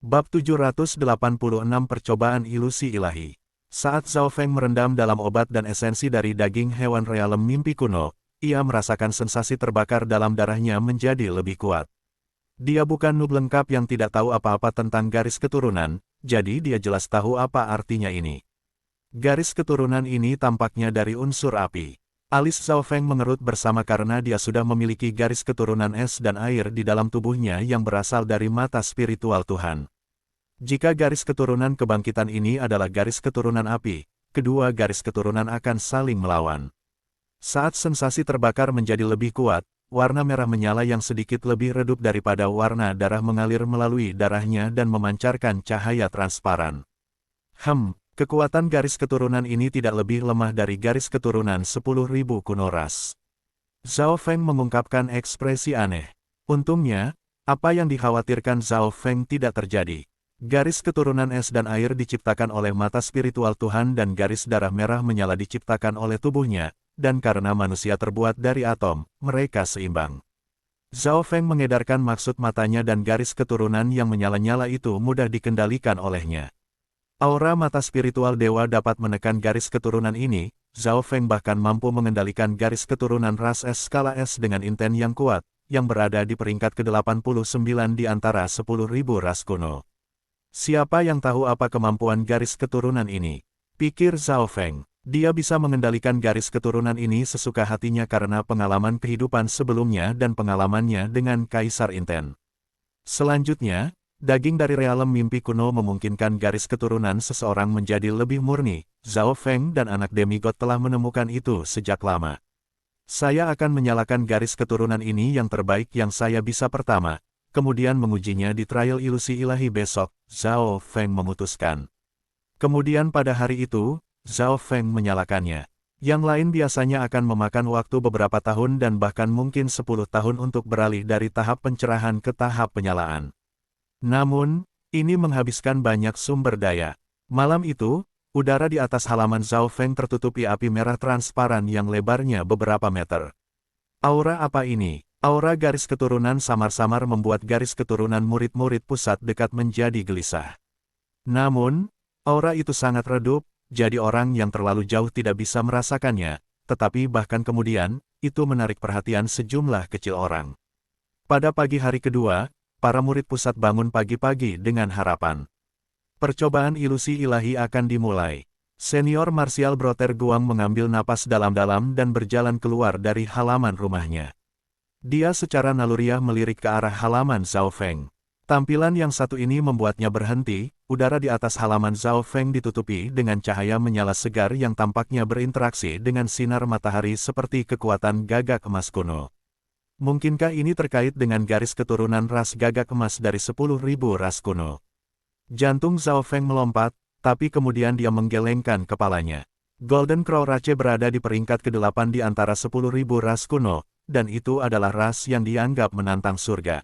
Bab 786 Percobaan Ilusi Ilahi. Saat Zhao Feng merendam dalam obat dan esensi dari daging hewan realem mimpi kuno, ia merasakan sensasi terbakar dalam darahnya menjadi lebih kuat. Dia bukan noob lengkap yang tidak tahu apa-apa tentang garis keturunan, jadi dia jelas tahu apa artinya ini. Garis keturunan ini tampaknya dari unsur api. Alis Zhao Feng mengerut bersama karena dia sudah memiliki garis keturunan es dan air di dalam tubuhnya yang berasal dari mata spiritual Tuhan. Jika garis keturunan kebangkitan ini adalah garis keturunan api, kedua garis keturunan akan saling melawan. Saat sensasi terbakar menjadi lebih kuat, warna merah menyala yang sedikit lebih redup daripada warna darah mengalir melalui darahnya dan memancarkan cahaya transparan. Kekuatan garis keturunan ini tidak lebih lemah dari garis keturunan 10.000 kuno ras. Zhao Feng mengungkapkan ekspresi aneh. Untungnya, apa yang dikhawatirkan Zhao Feng tidak terjadi. Garis keturunan es dan air diciptakan oleh mata spiritual Tuhan dan garis darah merah menyala diciptakan oleh tubuhnya, dan karena manusia terbuat dari atom, mereka seimbang. Zhao Feng mengedarkan maksud matanya dan garis keturunan yang menyala-nyala itu mudah dikendalikan olehnya. Aura mata spiritual dewa dapat menekan garis keturunan ini. Zhao Feng bahkan mampu mengendalikan garis keturunan ras es skala es dengan inten yang kuat, yang berada di peringkat ke-89 di antara 10.000 ras kuno. Siapa yang tahu apa kemampuan garis keturunan ini? Pikir Zhao Feng. Dia bisa mengendalikan garis keturunan ini sesuka hatinya karena pengalaman kehidupan sebelumnya dan pengalamannya dengan Kaisar Inten. Selanjutnya, daging dari realem mimpi kuno memungkinkan garis keturunan seseorang menjadi lebih murni. Zhao Feng dan anak demigod telah menemukan itu sejak lama. Saya akan menyalakan garis keturunan ini yang terbaik yang saya bisa pertama, kemudian mengujinya di trial ilusi ilahi besok, Zhao Feng memutuskan. Kemudian pada hari itu, Zhao Feng menyalakannya. Yang lain biasanya akan memakan waktu beberapa tahun dan bahkan mungkin 10 tahun untuk beralih dari tahap pencerahan ke tahap penyalaan. Namun, ini menghabiskan banyak sumber daya. Malam itu, udara di atas halaman Zhao Feng tertutupi api merah transparan yang lebarnya beberapa meter. Aura apa ini? Aura garis keturunan samar-samar membuat garis keturunan murid-murid pusat dekat menjadi gelisah. Namun, aura itu sangat redup, jadi orang yang terlalu jauh tidak bisa merasakannya, tetapi bahkan kemudian, itu menarik perhatian sejumlah kecil orang. Pada pagi hari kedua, para murid pusat bangun pagi-pagi dengan harapan. Percobaan ilusi ilahi akan dimulai. Senior Martial Brother Guang mengambil napas dalam-dalam dan berjalan keluar dari halaman rumahnya. Dia secara naluriah melirik ke arah halaman Zhao Feng. Tampilan yang satu ini membuatnya berhenti. Udara di atas halaman Zhao Feng ditutupi dengan cahaya menyala segar yang tampaknya berinteraksi dengan sinar matahari seperti kekuatan gagak emas kuno. Mungkinkah ini terkait dengan garis keturunan ras gagak emas dari 10.000 ras kuno? Jantung Zhao Feng melompat, tapi kemudian dia menggelengkan kepalanya. Golden Crow Rache berada di peringkat ke-8 di antara 10.000 ras kuno, dan itu adalah ras yang dianggap menantang surga.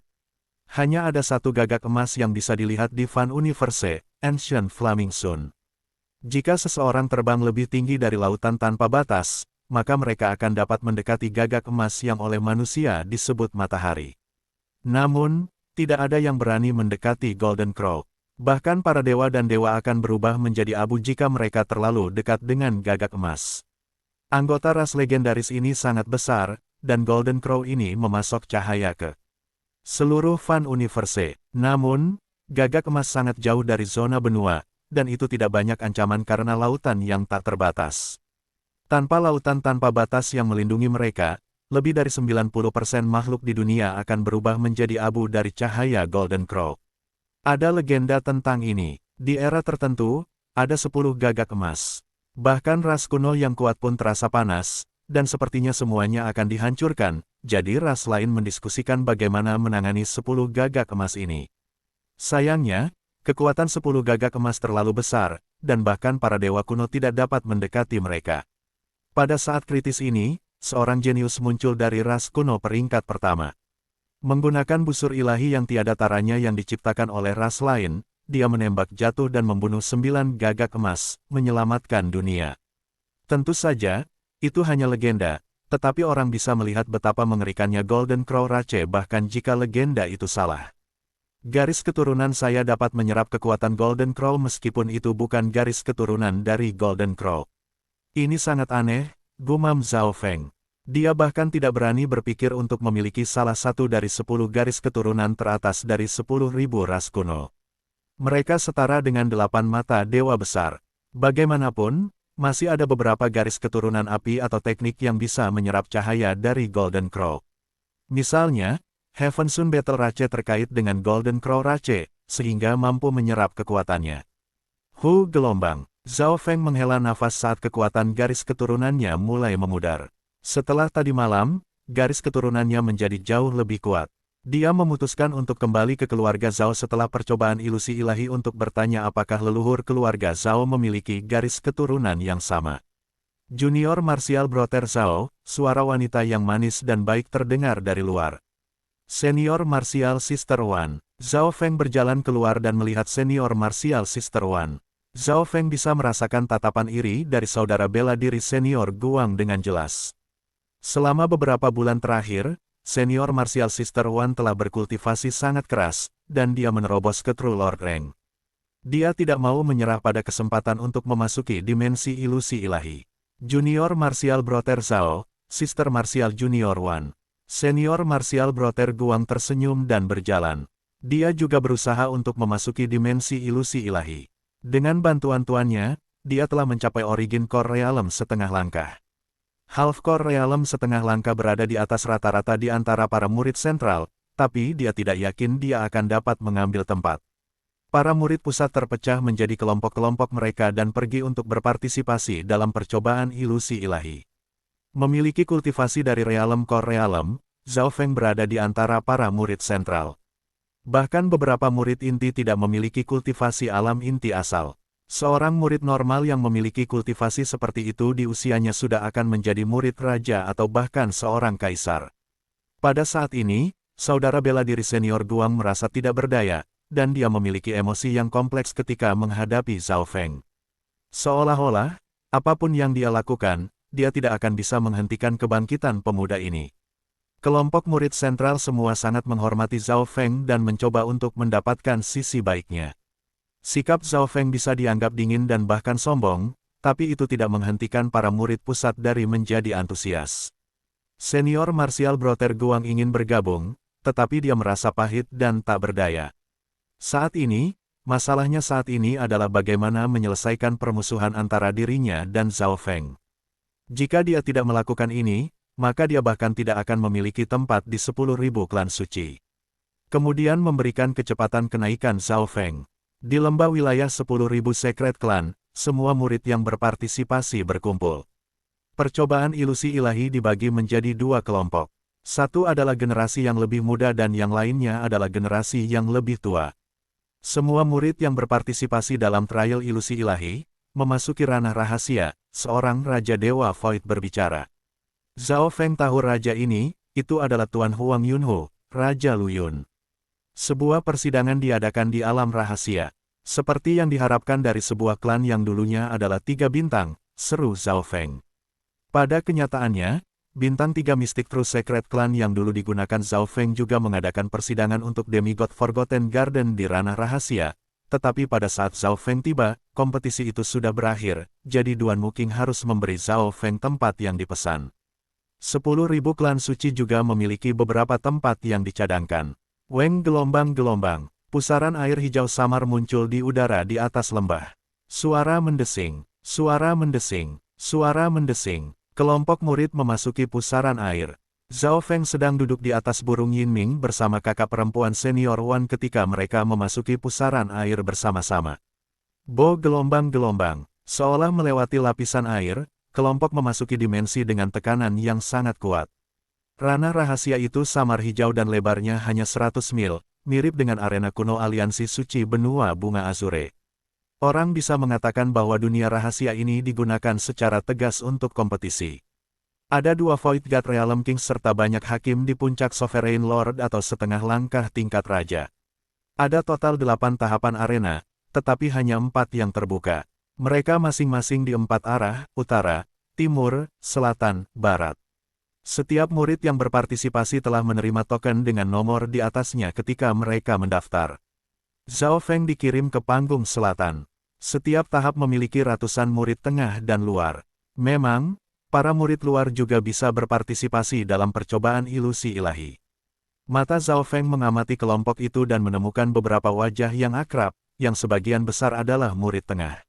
Hanya ada satu gagak emas yang bisa dilihat di Fan Universe, Ancient Flaming Sun. Jika seseorang terbang lebih tinggi dari lautan tanpa batas, maka mereka akan dapat mendekati gagak emas yang oleh manusia disebut matahari. Namun, tidak ada yang berani mendekati Golden Crow. Bahkan para dewa dan dewa akan berubah menjadi abu jika mereka terlalu dekat dengan gagak emas. Anggota ras legendaris ini sangat besar, dan Golden Crow ini memasok cahaya ke seluruh Fan Universe. Namun, gagak emas sangat jauh dari zona benua, dan itu tidak banyak ancaman karena lautan yang tak terbatas. Tanpa lautan tanpa batas yang melindungi mereka, lebih dari 90% makhluk di dunia akan berubah menjadi abu dari cahaya Golden Crow. Ada legenda tentang ini. Di era tertentu, ada 10 gagak emas. Bahkan ras kuno yang kuat pun terasa panas, dan sepertinya semuanya akan dihancurkan, jadi ras lain mendiskusikan bagaimana menangani 10 gagak emas ini. Sayangnya, kekuatan 10 gagak emas terlalu besar, dan bahkan para dewa kuno tidak dapat mendekati mereka. Pada saat kritis ini, seorang jenius muncul dari ras kuno peringkat pertama. Menggunakan busur ilahi yang tiada taranya yang diciptakan oleh ras lain, dia menembak jatuh dan membunuh 9 gagak emas, menyelamatkan dunia. Tentu saja, itu hanya legenda, tetapi orang bisa melihat betapa mengerikannya Golden Crow Rache bahkan jika legenda itu salah. Garis keturunan saya dapat menyerap kekuatan Golden Crow meskipun itu bukan garis keturunan dari Golden Crow. Ini sangat aneh, gumam Zhao Feng. Dia bahkan tidak berani berpikir untuk memiliki salah satu dari 10 garis keturunan teratas dari 10.000 ras kuno. Mereka setara dengan 8 mata dewa besar. Bagaimanapun, masih ada beberapa garis keturunan api atau teknik yang bisa menyerap cahaya dari Golden Crow. Misalnya, Heaven Sun Battle Rache terkait dengan Golden Crow Rache, sehingga mampu menyerap kekuatannya. Hu gelombang. Zhao Feng menghela nafas saat kekuatan garis keturunannya mulai memudar. Setelah tadi malam, garis keturunannya menjadi jauh lebih kuat. Dia memutuskan untuk kembali ke keluarga Zhao setelah percobaan ilusi ilahi untuk bertanya apakah leluhur keluarga Zhao memiliki garis keturunan yang sama. Junior Martial Brother Zhao, suara wanita yang manis dan baik terdengar dari luar. Senior Martial Sister Wan. Zhao Feng berjalan keluar dan melihat Senior Martial Sister Wan. Zhao Feng bisa merasakan tatapan iri dari saudara bela diri Senior Guang dengan jelas. Selama beberapa bulan terakhir, Senior Martial Sister Wan telah berkultivasi sangat keras, dan dia menerobos ke True Lord Rank. Dia tidak mau menyerah pada kesempatan untuk memasuki dimensi ilusi ilahi. Junior Martial Brother Zhao, Sister Martial Junior Wan. Senior Martial Brother Guang tersenyum dan berjalan. Dia juga berusaha untuk memasuki dimensi ilusi ilahi. Dengan bantuan tuannya, dia telah mencapai Origin Core Realm setengah langkah. Half Core Realm setengah langkah berada di atas rata-rata di antara para murid sentral, tapi dia tidak yakin dia akan dapat mengambil tempat. Para murid pusat terpecah menjadi kelompok-kelompok mereka dan pergi untuk berpartisipasi dalam percobaan ilusi ilahi. Memiliki kultivasi dari Realm Core Realm, Zhao Feng berada di antara para murid sentral. Bahkan beberapa murid inti tidak memiliki kultivasi alam inti asal. Seorang murid normal yang memiliki kultivasi seperti itu di usianya sudah akan menjadi murid raja atau bahkan seorang kaisar. Pada saat ini, saudara bela diri senior Guang merasa tidak berdaya, dan dia memiliki emosi yang kompleks ketika menghadapi Zhao Feng. Seolah-olah, apapun yang dia lakukan, dia tidak akan bisa menghentikan kebangkitan pemuda ini. Kelompok murid sentral semua sangat menghormati Zhao Feng dan mencoba untuk mendapatkan sisi baiknya. Sikap Zhao Feng bisa dianggap dingin dan bahkan sombong, tapi itu tidak menghentikan para murid pusat dari menjadi antusias. Senior Martial Brother Guang ingin bergabung, tetapi dia merasa pahit dan tak berdaya. Masalahnya saat ini adalah bagaimana menyelesaikan permusuhan antara dirinya dan Zhao Feng. Jika dia tidak melakukan ini, maka dia bahkan tidak akan memiliki tempat di 10.000 klan suci. Kemudian memberikan kecepatan kenaikan Zhao Feng. Di lembah wilayah 10.000 Secret Clan, semua murid yang berpartisipasi berkumpul. Percobaan ilusi ilahi dibagi menjadi dua kelompok. Satu adalah generasi yang lebih muda dan yang lainnya adalah generasi yang lebih tua. Semua murid yang berpartisipasi dalam trial ilusi ilahi, memasuki ranah rahasia, seorang Raja Dewa Void berbicara. Zhao Feng tahu raja ini, itu adalah Tuan Huang Yunho, Raja Luyun. Sebuah persidangan diadakan di alam rahasia. Seperti yang diharapkan dari sebuah klan yang dulunya adalah 3 bintang, seru Zhao Feng. Pada kenyataannya, bintang 3 Mystic True Secret Clan yang dulu digunakan Zhao Feng juga mengadakan persidangan untuk Demigod Forgotten Garden di ranah rahasia. Tetapi pada saat Zhao Feng tiba, kompetisi itu sudah berakhir, jadi Duan Muking harus memberi Zhao Feng tempat yang dipesan. 10.000 klan suci juga memiliki beberapa tempat yang dicadangkan. Weng gelombang-gelombang, pusaran air hijau samar muncul di udara di atas lembah. Suara mendesing, suara mendesing, suara mendesing. Kelompok murid memasuki pusaran air. Zhao Feng sedang duduk di atas burung Yinming bersama kakak perempuan senior Wan ketika mereka memasuki pusaran air bersama-sama. Bo gelombang-gelombang, seolah melewati lapisan air, kelompok memasuki dimensi dengan tekanan yang sangat kuat. Ranah rahasia itu samar hijau dan lebarnya hanya 100 mil, mirip dengan arena kuno aliansi suci benua bunga azure. Orang bisa mengatakan bahwa dunia rahasia ini digunakan secara tegas untuk kompetisi. Ada 2 Void God Realm Kings serta banyak hakim di puncak Sovereign Lord atau setengah langkah tingkat raja. Ada total 8 tahapan arena, tetapi hanya 4 yang terbuka. Mereka masing-masing di 4 arah, utara, timur, selatan, barat. Setiap murid yang berpartisipasi telah menerima token dengan nomor di atasnya ketika mereka mendaftar. Zhao Feng dikirim ke panggung selatan. Setiap tahap memiliki ratusan murid tengah dan luar. Memang, para murid luar juga bisa berpartisipasi dalam percobaan ilusi ilahi. Mata Zhao Feng mengamati kelompok itu dan menemukan beberapa wajah yang akrab, yang sebagian besar adalah murid tengah.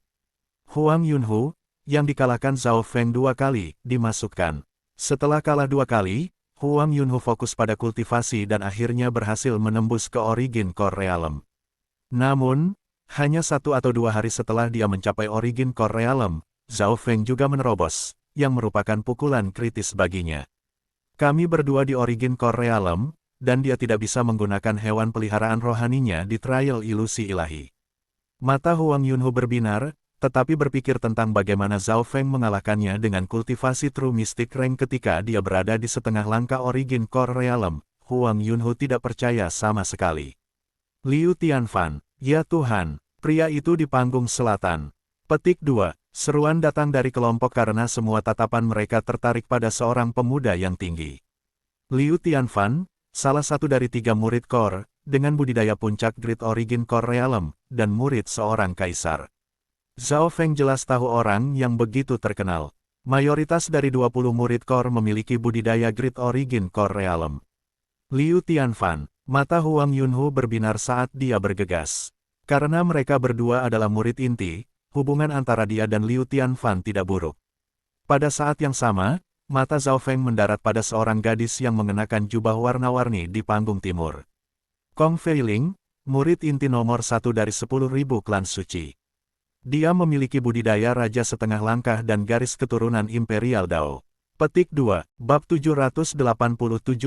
Huang Yunhu, yang dikalahkan Zhao Feng 2 kali, dimasukkan. Setelah kalah 2 kali, Huang Yunhu fokus pada kultivasi dan akhirnya berhasil menembus ke Origin Core Realm. Namun, hanya 1 atau 2 hari setelah dia mencapai Origin Core Realm, Zhao Feng juga menerobos, yang merupakan pukulan kritis baginya. Kami berdua di Origin Core Realm, dan dia tidak bisa menggunakan hewan peliharaan rohaninya di trial ilusi ilahi. Mata Huang Yunhu berbinar, tetapi berpikir tentang bagaimana Zhao Feng mengalahkannya dengan kultivasi True Mystic Rank ketika dia berada di setengah langkah Origin Core Realm, Huang Yunhu tidak percaya sama sekali. Liu Tianfan, ya Tuhan, pria itu di panggung selatan. Petik 2, seruan datang dari kelompok karena semua tatapan mereka tertarik pada seorang pemuda yang tinggi. Liu Tianfan, salah satu dari 3 murid core, dengan budidaya puncak Great Origin Core Realm, dan murid seorang kaisar. Zhao Feng jelas tahu orang yang begitu terkenal. Mayoritas dari 20 murid core memiliki budidaya Great Origin Core Realm. Liu Tianfan, mata Huang Yunhu berbinar saat dia bergegas. Karena mereka berdua adalah murid inti, hubungan antara dia dan Liu Tianfan tidak buruk. Pada saat yang sama, mata Zhao Feng mendarat pada seorang gadis yang mengenakan jubah warna-warni di panggung timur. Kong Feiling, murid inti nomor 1 dari 10.000 klan suci. Dia memiliki budidaya raja setengah langkah dan garis keturunan Imperial Dao. Petik 2, bab 787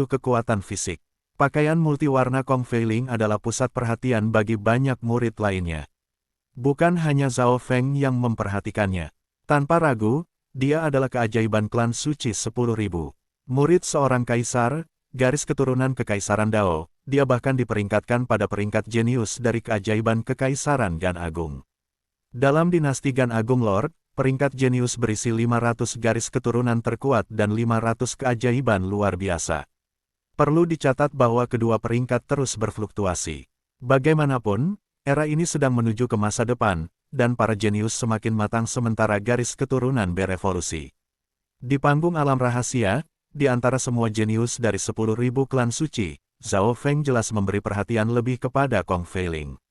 kekuatan fisik. Pakaian multiwarna Kong Feiling adalah pusat perhatian bagi banyak murid lainnya. Bukan hanya Zhao Feng yang memperhatikannya. Tanpa ragu, dia adalah keajaiban klan suci 10.000. Murid seorang kaisar, garis keturunan kekaisaran Dao, dia bahkan diperingkatkan pada peringkat jenius dari keajaiban kekaisaran Gan Agung. Dalam dinasti Gan Agung Lord, peringkat jenius berisi 500 garis keturunan terkuat dan 500 keajaiban luar biasa. Perlu dicatat bahwa kedua peringkat terus berfluktuasi. Bagaimanapun, era ini sedang menuju ke masa depan, dan para jenius semakin matang sementara garis keturunan berevolusi. Di panggung alam rahasia, di antara semua jenius dari 10.000 klan suci, Zhao Feng jelas memberi perhatian lebih kepada Kong Feiling.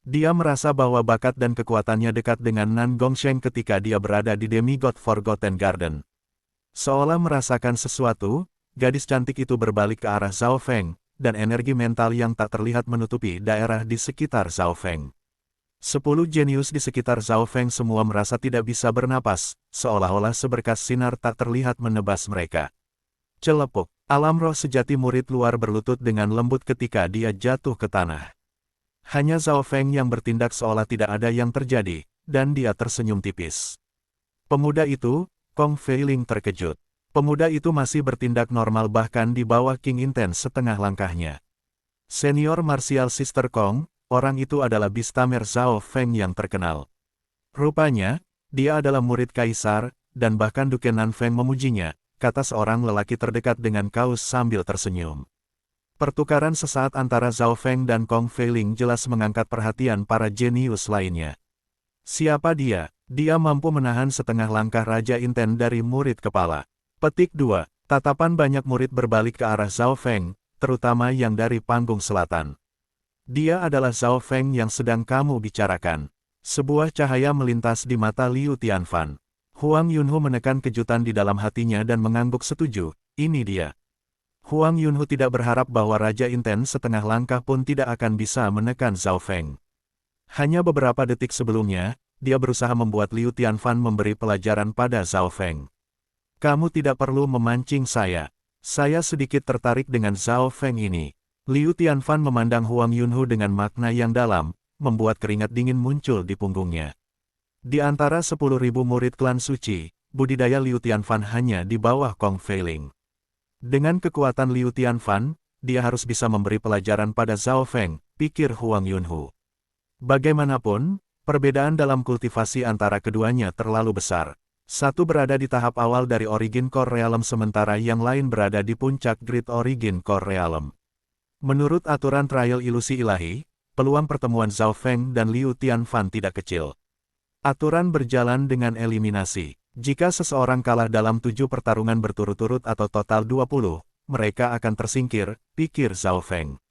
Dia merasa bahwa bakat dan kekuatannya dekat dengan Nan Gongsheng ketika dia berada di Demigod Forgotten Garden. Seolah merasakan sesuatu, gadis cantik itu berbalik ke arah Zhao Feng, dan energi mental yang tak terlihat menutupi daerah di sekitar Zhao Feng. 10 jenius di sekitar Zhao Feng semua merasa tidak bisa bernapas, seolah-olah seberkas sinar tak terlihat menebas mereka. Celepuk, alam roh sejati murid luar berlutut dengan lembut ketika dia jatuh ke tanah. Hanya Zhao Feng yang bertindak seolah tidak ada yang terjadi, dan dia tersenyum tipis. Pemuda itu, Kong Feiling terkejut. Pemuda itu masih bertindak normal bahkan di bawah King Intense setengah langkahnya. Senior Martial Sister Kong, orang itu adalah Bistamer Zhao Feng yang terkenal. Rupanya, dia adalah murid kaisar, dan bahkan Duke Nanfeng memujinya, kata seorang lelaki terdekat dengan kaus sambil tersenyum. Pertukaran sesaat antara Zhao Feng dan Kong Feiling jelas mengangkat perhatian para jenius lainnya. Siapa dia? Dia mampu menahan setengah langkah Raja Inten dari murid kepala. Petik 2, tatapan banyak murid berbalik ke arah Zhao Feng, terutama yang dari panggung selatan. Dia adalah Zhao Feng yang sedang kamu bicarakan. Sebuah cahaya melintas di mata Liu Tianfan. Huang Yunhu menekan kejutan di dalam hatinya dan mengangguk setuju, ini dia. Huang Yunhu tidak berharap bahwa Raja Inten setengah langkah pun tidak akan bisa menekan Zhao Feng. Hanya beberapa detik sebelumnya, dia berusaha membuat Liu Tianfan memberi pelajaran pada Zhao Feng. Kamu tidak perlu memancing saya. Saya sedikit tertarik dengan Zhao Feng ini. Liu Tianfan memandang Huang Yunhu dengan makna yang dalam, membuat keringat dingin muncul di punggungnya. Di antara 10.000 murid klan suci, budidaya Liu Tianfan hanya di bawah Kong Feiling. Dengan kekuatan Liu Tianfan, dia harus bisa memberi pelajaran pada Zhao Feng, pikir Huang Yunhu. Bagaimanapun, perbedaan dalam kultivasi antara keduanya terlalu besar. Satu berada di tahap awal dari Origin Core Realm sementara yang lain berada di puncak Great Origin Core Realm. Menurut aturan trial ilusi ilahi, peluang pertemuan Zhao Feng dan Liu Tianfan tidak kecil. Aturan berjalan dengan eliminasi. Jika seseorang kalah dalam 7 pertarungan berturut-turut atau total 20, mereka akan tersingkir, pikir Zhao Feng.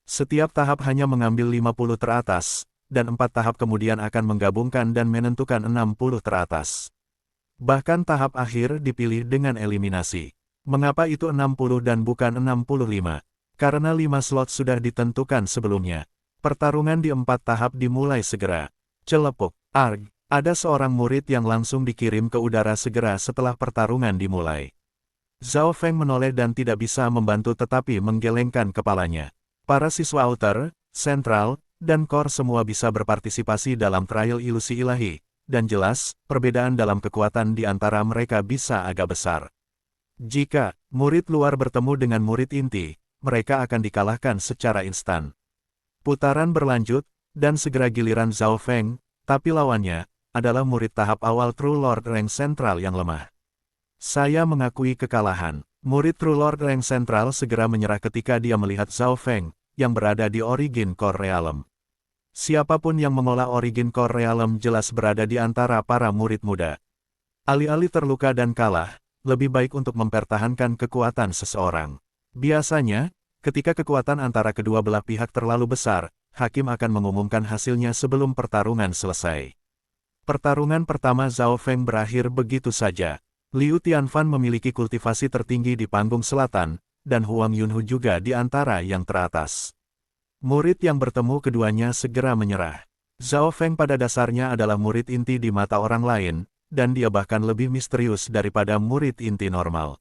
Setiap tahap hanya mengambil 50 teratas, dan 4 tahap kemudian akan menggabungkan dan menentukan 60 teratas. Bahkan tahap akhir dipilih dengan eliminasi. Mengapa itu 60 dan bukan 65? Karena 5 slot sudah ditentukan sebelumnya. Pertarungan di 4 tahap dimulai segera. Celepuk, arg, ada seorang murid yang langsung dikirim ke udara segera setelah pertarungan dimulai. Zhao Feng menoleh dan tidak bisa membantu tetapi menggelengkan kepalanya. Para siswa Outer, Central, dan Core semua bisa berpartisipasi dalam trial ilusi ilahi, dan jelas, perbedaan dalam kekuatan di antara mereka bisa agak besar. Jika murid luar bertemu dengan murid inti, mereka akan dikalahkan secara instan. Putaran berlanjut, dan segera giliran Zhao Feng, tapi lawannya adalah murid tahap awal True Lord Rank Central yang lemah. Saya mengakui kekalahan. Murid True Lord Rank Central segera menyerah ketika dia melihat Zhao Feng, yang berada di Origin Core Realm. Siapapun yang mengolah Origin Core Realm jelas berada di antara para murid muda. Alih-alih terluka dan kalah, lebih baik untuk mempertahankan kekuatan seseorang. Biasanya, ketika kekuatan antara kedua belah pihak terlalu besar, hakim akan mengumumkan hasilnya sebelum pertarungan selesai. Pertarungan pertama Zhao Feng berakhir begitu saja. Liu Tianfan memiliki kultivasi tertinggi di panggung selatan, dan Huang Yunhu juga di antara yang teratas. Murid yang bertemu keduanya segera menyerah. Zhao Feng pada dasarnya adalah murid inti di mata orang lain, dan dia bahkan lebih misterius daripada murid inti normal.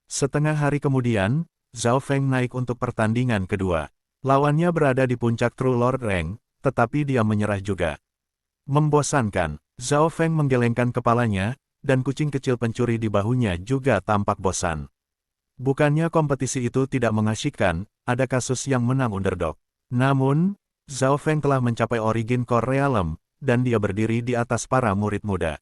Setengah hari kemudian, Zhao Feng naik untuk pertandingan kedua. Lawannya berada di puncak True Lord Rank, tetapi dia menyerah juga. Membosankan, Zhao Feng menggelengkan kepalanya, dan kucing kecil pencuri di bahunya juga tampak bosan. Bukannya kompetisi itu tidak mengasyikkan, ada kasus yang menang underdog. Namun, Zhao Feng telah mencapai Origin Core Realm, dan dia berdiri di atas para murid muda.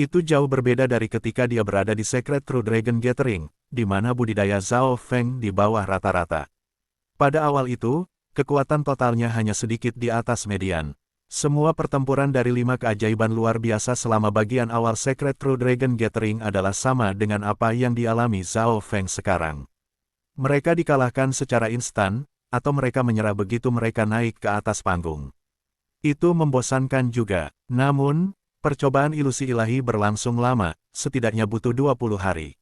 Itu jauh berbeda dari ketika dia berada di Secret True Dragon Gathering, di mana budidaya Zhao Feng di bawah rata-rata. Pada awal itu, kekuatan totalnya hanya sedikit di atas median. Semua pertempuran dari 5 keajaiban luar biasa selama bagian awal Secret True Dragon Gathering adalah sama dengan apa yang dialami Zhao Feng sekarang. Mereka dikalahkan secara instan, atau mereka menyerah begitu mereka naik ke atas panggung. Itu membosankan juga. Namun, percobaan ilusi ilahi berlangsung lama, setidaknya butuh 20 hari.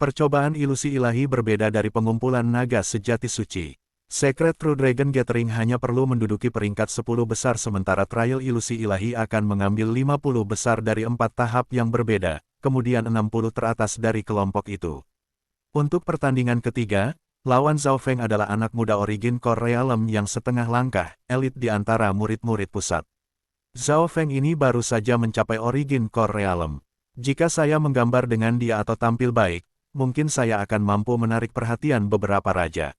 Percobaan ilusi ilahi berbeda dari pengumpulan naga sejati suci. Secret True Dragon Gathering hanya perlu menduduki peringkat 10 besar sementara trial ilusi ilahi akan mengambil 50 besar dari 4 tahap yang berbeda, kemudian 60 teratas dari kelompok itu. Untuk pertandingan ketiga, lawan Zhao Feng adalah anak muda Origin Core Realm yang setengah langkah, elit di antara murid-murid pusat. Zhao Feng ini baru saja mencapai Origin Core Realm. Jika saya menggambar dengan dia atau tampil baik, mungkin saya akan mampu menarik perhatian beberapa raja.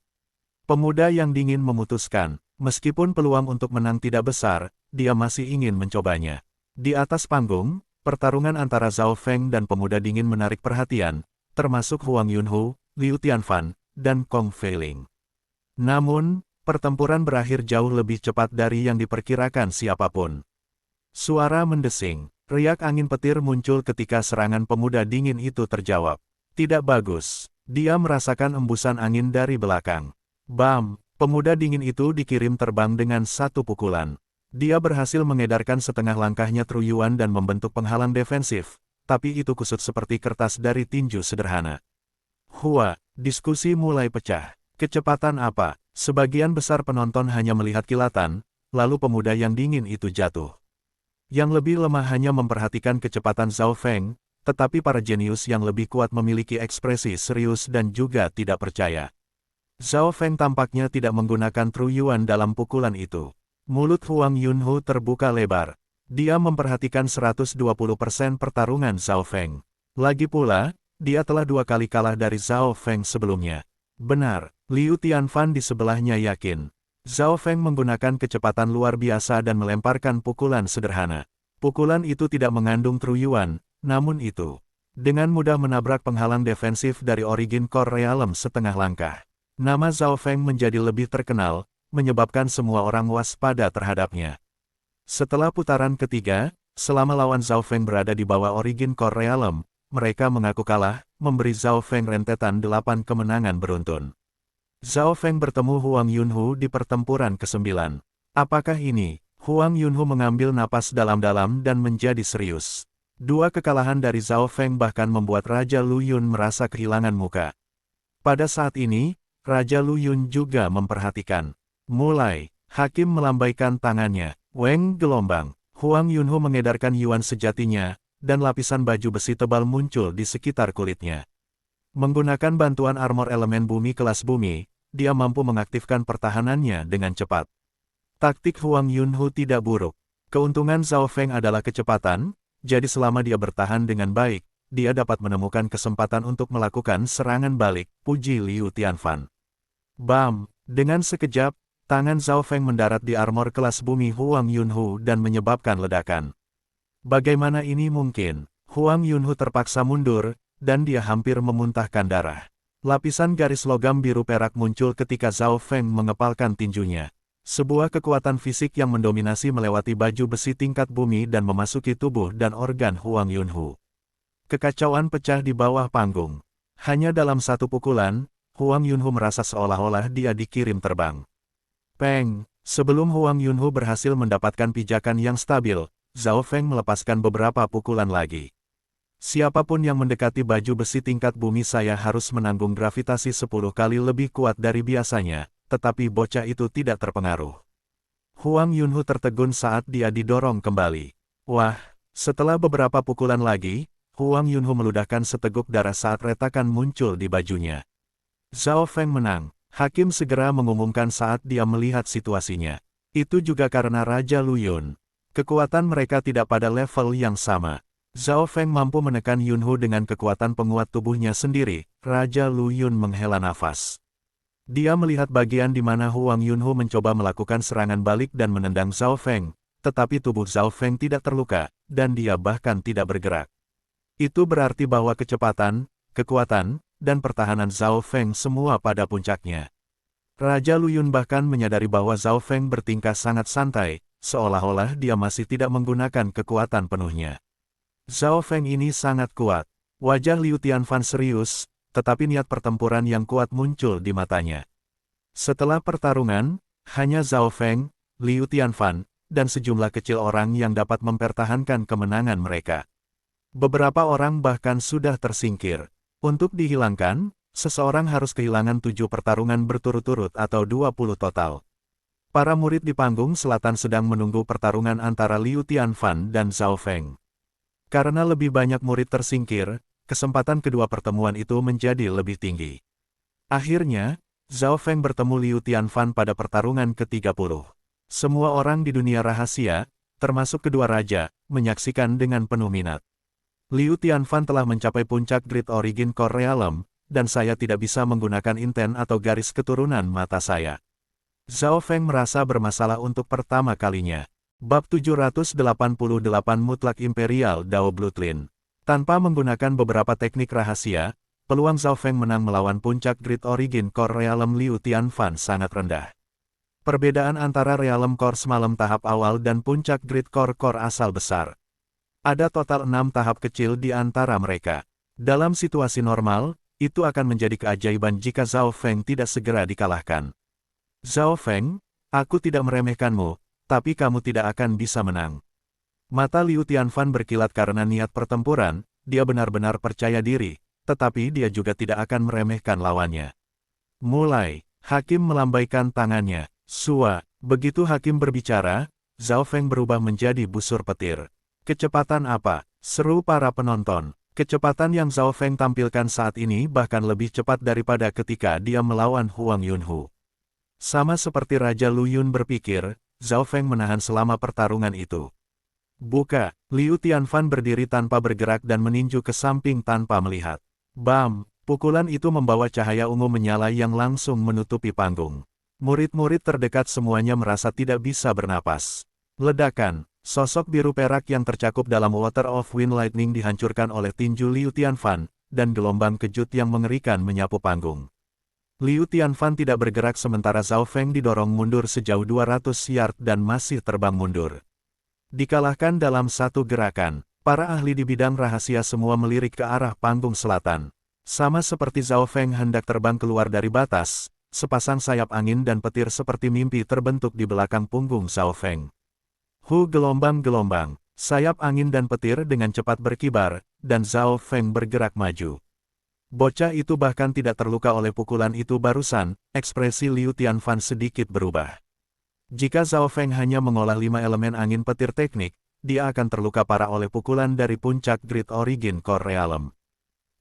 Pemuda yang dingin memutuskan, meskipun peluang untuk menang tidak besar, dia masih ingin mencobanya. Di atas panggung, pertarungan antara Zhao Feng dan pemuda dingin menarik perhatian, termasuk Huang Yunhu, Liu Tianfan, dan Kong Feiling. Namun, pertempuran berakhir jauh lebih cepat dari yang diperkirakan siapapun. Suara mendesing, riak angin petir muncul ketika serangan pemuda dingin itu terjawab. Tidak bagus, dia merasakan embusan angin dari belakang. Bam! Pemuda dingin itu dikirim terbang dengan satu pukulan. Dia berhasil mengedarkan setengah langkahnya True Yuan dan membentuk penghalang defensif, tapi itu kusut seperti kertas dari tinju sederhana. Hua, diskusi mulai pecah. Kecepatan apa? Sebagian besar penonton hanya melihat kilatan, lalu pemuda yang dingin itu jatuh. Yang lebih lemah hanya memperhatikan kecepatan Zhao Feng, tetapi para jenius yang lebih kuat memiliki ekspresi serius dan juga tidak percaya. Zhao Feng tampaknya tidak menggunakan True Yuan dalam pukulan itu. Mulut Huang Yunhu terbuka lebar. Dia memperhatikan 120% pertarungan Zhao Feng. Lagi pula, dia telah 2 kali kalah dari Zhao Feng sebelumnya. Benar, Liu Tianfan di sebelahnya yakin. Zhao Feng menggunakan kecepatan luar biasa dan melemparkan pukulan sederhana. Pukulan itu tidak mengandung True Yuan, Namun itu, dengan mudah menabrak penghalang defensif dari Origin Core Realm setengah langkah. Nama Zhao Feng menjadi lebih terkenal, menyebabkan semua orang waspada terhadapnya. Setelah putaran ketiga, selama lawan Zhao Feng berada di bawah Origin Core Realm, mereka mengaku kalah, memberi Zhao Feng rentetan 8 kemenangan beruntun. Zhao Feng bertemu Huang Yunhu di pertempuran ke-9. Apakah ini? Huang Yunhu mengambil napas dalam-dalam dan menjadi serius. Dua kekalahan dari Zhao Feng bahkan membuat Raja Lu Yun merasa kehilangan muka. Pada saat ini, Raja Lu Yun juga memperhatikan. Mulai, hakim melambaikan tangannya. Weng gelombang. Huang Yunhu mengedarkan yuan sejatinya, dan lapisan baju besi tebal muncul di sekitar kulitnya. Menggunakan bantuan armor elemen bumi kelas bumi, dia mampu mengaktifkan pertahanannya dengan cepat. Taktik Huang Yunhu tidak buruk. Keuntungan Zhao Feng adalah kecepatan, jadi selama dia bertahan dengan baik, dia dapat menemukan kesempatan untuk melakukan serangan balik, puji Liu Tianfan. Bam! Dengan sekejap, tangan Zhao Feng mendarat di armor kelas bumi Huang Yunhu dan menyebabkan ledakan. Bagaimana ini mungkin? Huang Yunhu terpaksa mundur, dan dia hampir memuntahkan darah. Lapisan garis logam biru perak muncul ketika Zhao Feng mengepalkan tinjunya. Sebuah kekuatan fisik yang mendominasi melewati baju besi tingkat bumi dan memasuki tubuh dan organ Huang Yunhu. Kekacauan pecah di bawah panggung. Hanya dalam satu pukulan, Huang Yunhu merasa seolah-olah dia dikirim terbang. Peng! Sebelum Huang Yunhu berhasil mendapatkan pijakan yang stabil, Zhao Feng melepaskan beberapa pukulan lagi. Siapapun yang mendekati baju besi tingkat bumi saya harus menanggung gravitasi 10 kali lebih kuat dari biasanya, tetapi bocah itu tidak terpengaruh. Huang Yunhu tertegun saat dia didorong kembali. Wah! Setelah beberapa pukulan lagi, Huang Yunhu meludahkan seteguk darah saat retakan muncul di bajunya. Zhao Feng menang. Hakim segera mengumumkan saat dia melihat situasinya. Itu juga karena Raja Lu Yun. Kekuatan mereka tidak pada level yang sama. Zhao Feng mampu menekan Yunhu dengan kekuatan penguat tubuhnya sendiri. Raja Lu Yun menghela nafas. Dia melihat bagian di mana Huang Yunhu mencoba melakukan serangan balik dan menendang Zhao Feng, tetapi tubuh Zhao Feng tidak terluka, dan dia bahkan tidak bergerak. Itu berarti bahwa kecepatan, kekuatan, dan pertahanan Zhao Feng semua pada puncaknya. Raja Lu Yun bahkan menyadari bahwa Zhao Feng bertingkah sangat santai, seolah-olah dia masih tidak menggunakan kekuatan penuhnya. Zhao Feng ini sangat kuat. Wajah Liu Tianfan serius, tetapi niat pertempuran yang kuat muncul di matanya. Setelah pertarungan, hanya Zhao Feng, Liu Tianfan, dan sejumlah kecil orang yang dapat mempertahankan kemenangan mereka. Beberapa orang bahkan sudah tersingkir. Untuk dihilangkan, seseorang harus kehilangan 7 pertarungan berturut-turut atau 20 total. Para murid di panggung selatan sedang menunggu pertarungan antara Liu Tianfan dan Zhao Feng. Karena lebih banyak murid tersingkir, kesempatan kedua pertemuan itu menjadi lebih tinggi. Akhirnya, Zhao Feng bertemu Liu Tianfan pada pertarungan ke-30. Semua orang di dunia rahasia, termasuk kedua raja, menyaksikan dengan penuh minat. Liu Tianfan telah mencapai puncak Great Origin Core Realm, dan saya tidak bisa menggunakan inten atau garis keturunan mata saya. Zhao Feng merasa bermasalah untuk pertama kalinya. Bab 788 Mutlak Imperial Dao Bloodline. Tanpa menggunakan beberapa teknik rahasia, peluang Zhao Feng menang melawan puncak Great Origin Core Realm Liu Tianfan sangat rendah. Perbedaan antara Realm Core semalam tahap awal dan puncak Great Core asal besar. Ada total 6 tahap kecil di antara mereka. Dalam situasi normal, itu akan menjadi keajaiban jika Zhao Feng tidak segera dikalahkan. Zhao Feng, aku tidak meremehkanmu, tapi kamu tidak akan bisa menang. Mata Liu Tianfan berkilat karena niat pertempuran, dia benar-benar percaya diri, tetapi dia juga tidak akan meremehkan lawannya. Mulai, hakim melambaikan tangannya. Sua, begitu hakim berbicara, Zhao Feng berubah menjadi busur petir. Kecepatan apa? Seru para penonton. Kecepatan yang Zhao Feng tampilkan saat ini bahkan lebih cepat daripada ketika dia melawan Huang Yunhu. Sama seperti Raja Lu Yun berpikir, Zhao Feng menahan selama pertarungan itu. Buka, Liu Tianfan berdiri tanpa bergerak dan meninju ke samping tanpa melihat. Bam, pukulan itu membawa cahaya ungu menyala yang langsung menutupi panggung. Murid-murid terdekat semuanya merasa tidak bisa bernapas. Ledakan, Sosok biru perak yang tercakup dalam Water of Wind Lightning dihancurkan oleh tinju Liu Tianfan, dan gelombang kejut yang mengerikan menyapu panggung. Liu Tianfan tidak bergerak sementara Zhao Feng didorong mundur sejauh 200 yard dan masih terbang mundur. Dikalahkan dalam satu gerakan, para ahli di bidang rahasia semua melirik ke arah panggung selatan. Sama seperti Zhao Feng hendak terbang keluar dari batas, sepasang sayap angin dan petir seperti mimpi terbentuk di belakang punggung Zhao Feng. Gelombang-gelombang, sayap angin dan petir dengan cepat berkibar, dan Zhao Feng bergerak maju. Bocah itu bahkan tidak terluka oleh pukulan itu barusan, ekspresi Liu Tianfan sedikit berubah. Jika Zhao Feng hanya mengolah 5 elemen angin petir teknik, dia akan terluka parah oleh pukulan dari puncak Great Origin Core Realm.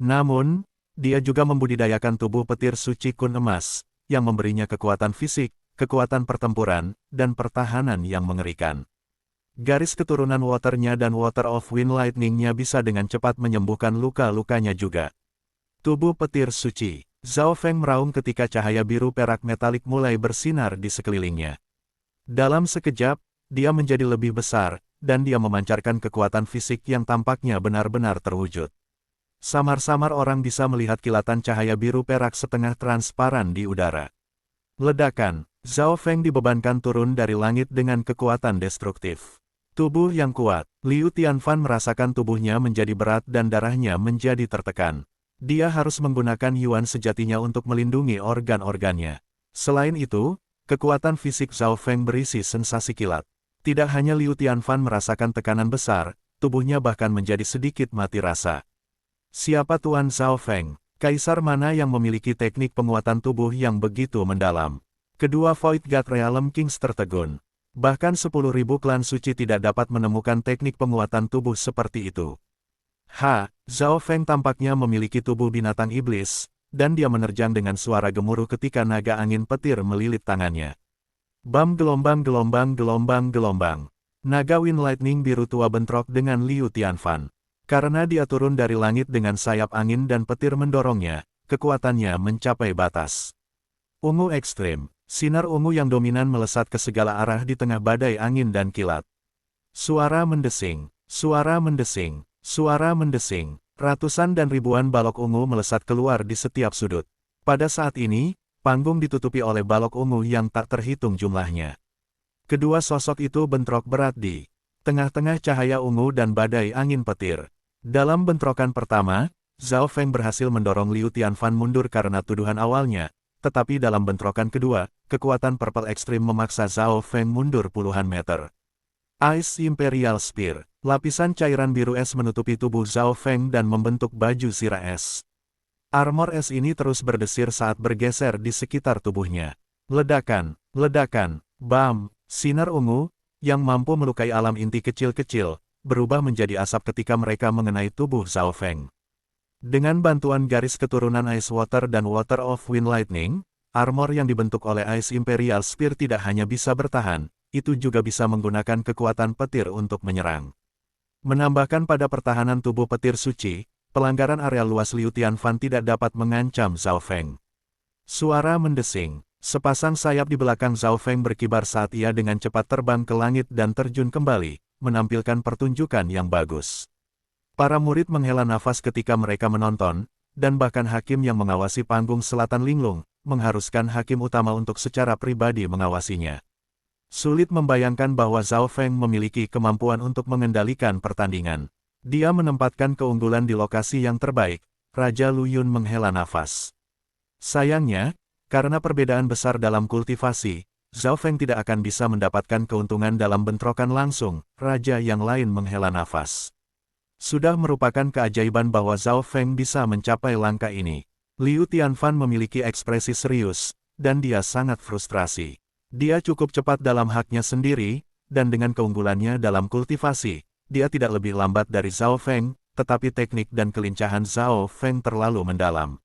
Namun, dia juga membudidayakan tubuh petir suci kun emas, yang memberinya kekuatan fisik, kekuatan pertempuran, dan pertahanan yang mengerikan. Garis keturunan waternya dan Water of Wind Lightning-nya bisa dengan cepat menyembuhkan luka-lukanya juga. Tubuh petir suci. Zhao Feng meraung ketika cahaya biru perak metalik mulai bersinar di sekelilingnya. Dalam sekejap, dia menjadi lebih besar, dan dia memancarkan kekuatan fisik yang tampaknya benar-benar terwujud. Samar-samar orang bisa melihat kilatan cahaya biru perak setengah transparan di udara. Ledakan. Zhao Feng dibebankan turun dari langit dengan kekuatan destruktif. Tubuh yang kuat. Liu Tianfan merasakan tubuhnya menjadi berat dan darahnya menjadi tertekan. Dia harus menggunakan Yuan sejatinya untuk melindungi organ-organnya. Selain itu, kekuatan fisik Zhao Feng berisi sensasi kilat. Tidak hanya Liu Tianfan merasakan tekanan besar, tubuhnya bahkan menjadi sedikit mati rasa. Siapa Tuan Zhao Feng? Kaisar mana yang memiliki teknik penguatan tubuh yang begitu mendalam? Kedua Void God Realm Kings tertegun. Bahkan 10.000 klan suci tidak dapat menemukan teknik penguatan tubuh seperti itu. Zhao Feng tampaknya memiliki tubuh binatang iblis, dan dia menerjang dengan suara gemuruh ketika naga angin petir melilit tangannya. Bam gelombang-gelombang. Naga Wind Lightning biru tua bentrok dengan Liu Tianfan. Karena dia turun dari langit dengan sayap angin dan petir mendorongnya, kekuatannya mencapai batas. Ungu ekstrim. Sinar ungu yang dominan melesat ke segala arah di tengah badai angin dan kilat. Suara mendesing, suara mendesing, suara mendesing. Ratusan dan ribuan balok ungu melesat keluar di setiap sudut. Pada saat ini, panggung ditutupi oleh balok ungu yang tak terhitung jumlahnya. Kedua sosok itu bentrok berat di tengah-tengah cahaya ungu dan badai angin petir. Dalam bentrokan pertama, Zhao Feng berhasil mendorong Liu Tianfan mundur karena tuduhan awalnya. Tetapi dalam bentrokan kedua, kekuatan Purple Extreme memaksa Zhao Feng mundur puluhan meter. Ice Imperial Spear. Lapisan cairan biru es menutupi tubuh Zhao Feng dan membentuk baju sirah es. Armor es ini terus berdesir saat bergeser di sekitar tubuhnya. Ledakan, ledakan, bam, sinar ungu, yang mampu melukai alam inti kecil-kecil, berubah menjadi asap ketika mereka mengenai tubuh Zhao Feng. Dengan bantuan garis keturunan Ice Water dan Water of Wind Lightning, armor yang dibentuk oleh Ice Imperial Spear tidak hanya bisa bertahan, itu juga bisa menggunakan kekuatan petir untuk menyerang. Menambahkan pada pertahanan tubuh petir suci, pelanggaran area luas Liu Tianfan tidak dapat mengancam Zhao Feng. Suara mendesing. Sepasang sayap di belakang Zhao Feng berkibar saat ia dengan cepat terbang ke langit dan terjun kembali, menampilkan pertunjukan yang bagus. Para murid menghela nafas ketika mereka menonton, dan bahkan hakim yang mengawasi panggung selatan linglung, mengharuskan hakim utama untuk secara pribadi mengawasinya. Sulit membayangkan bahwa Zhao Feng memiliki kemampuan untuk mengendalikan pertandingan. Dia menempatkan keunggulan di lokasi yang terbaik. Raja Lu Yun menghela nafas. Sayangnya, karena perbedaan besar dalam kultivasi, Zhao Feng tidak akan bisa mendapatkan keuntungan dalam bentrokan langsung. Raja yang lain menghela nafas. Sudah merupakan keajaiban bahwa Zhao Feng bisa mencapai langkah ini. Liu Tianfan memiliki ekspresi serius, dan dia sangat frustrasi. Dia cukup cepat dalam haknya sendiri, dan dengan keunggulannya dalam kultivasi, dia tidak lebih lambat dari Zhao Feng, tetapi teknik dan kelincahan Zhao Feng terlalu mendalam.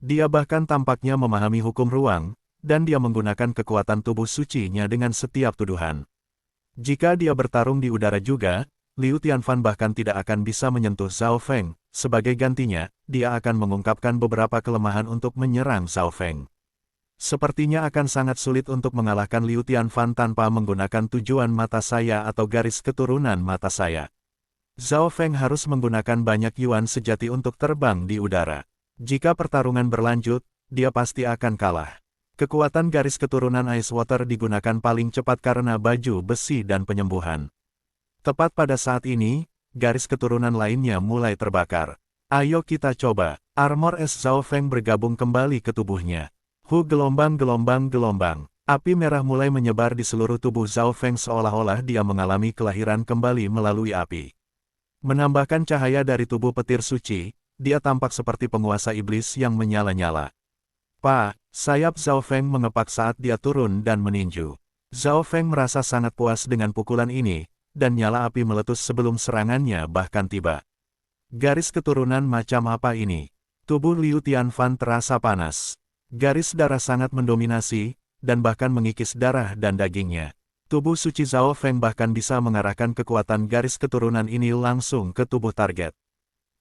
Dia bahkan tampaknya memahami hukum ruang, dan dia menggunakan kekuatan tubuh sucinya dengan setiap tuduhan. Jika dia bertarung di udara juga, Liu Tianfan bahkan tidak akan bisa menyentuh Zhao Feng. Sebagai gantinya, dia akan mengungkapkan beberapa kelemahan untuk menyerang Zhao Feng. Sepertinya akan sangat sulit untuk mengalahkan Liu Tianfan tanpa menggunakan tujuan mata saya atau garis keturunan mata saya. Zhao Feng harus menggunakan banyak yuan sejati untuk terbang di udara. Jika pertarungan berlanjut, dia pasti akan kalah. Kekuatan garis keturunan Ice Water digunakan paling cepat karena baju besi dan penyembuhan. Tepat pada saat ini, garis keturunan lainnya mulai terbakar. Ayo kita coba. Armor es Zhao Feng bergabung kembali ke tubuhnya. Gelombang. Api merah mulai menyebar di seluruh tubuh Zhao Feng seolah-olah dia mengalami kelahiran kembali melalui api. Menambahkan cahaya dari tubuh petir suci, dia tampak seperti penguasa iblis yang menyala-nyala. Sayap Zhao Feng mengepak saat dia turun dan meninju. Zhao Feng merasa sangat puas dengan pukulan ini, dan nyala api meletus sebelum serangannya bahkan tiba. Garis keturunan macam apa ini? Tubuh Liu Tianfan terasa panas. Garis darah sangat mendominasi, dan bahkan mengikis darah dan dagingnya. Tubuh suci Zhao Feng bahkan bisa mengarahkan kekuatan garis keturunan ini langsung ke tubuh target.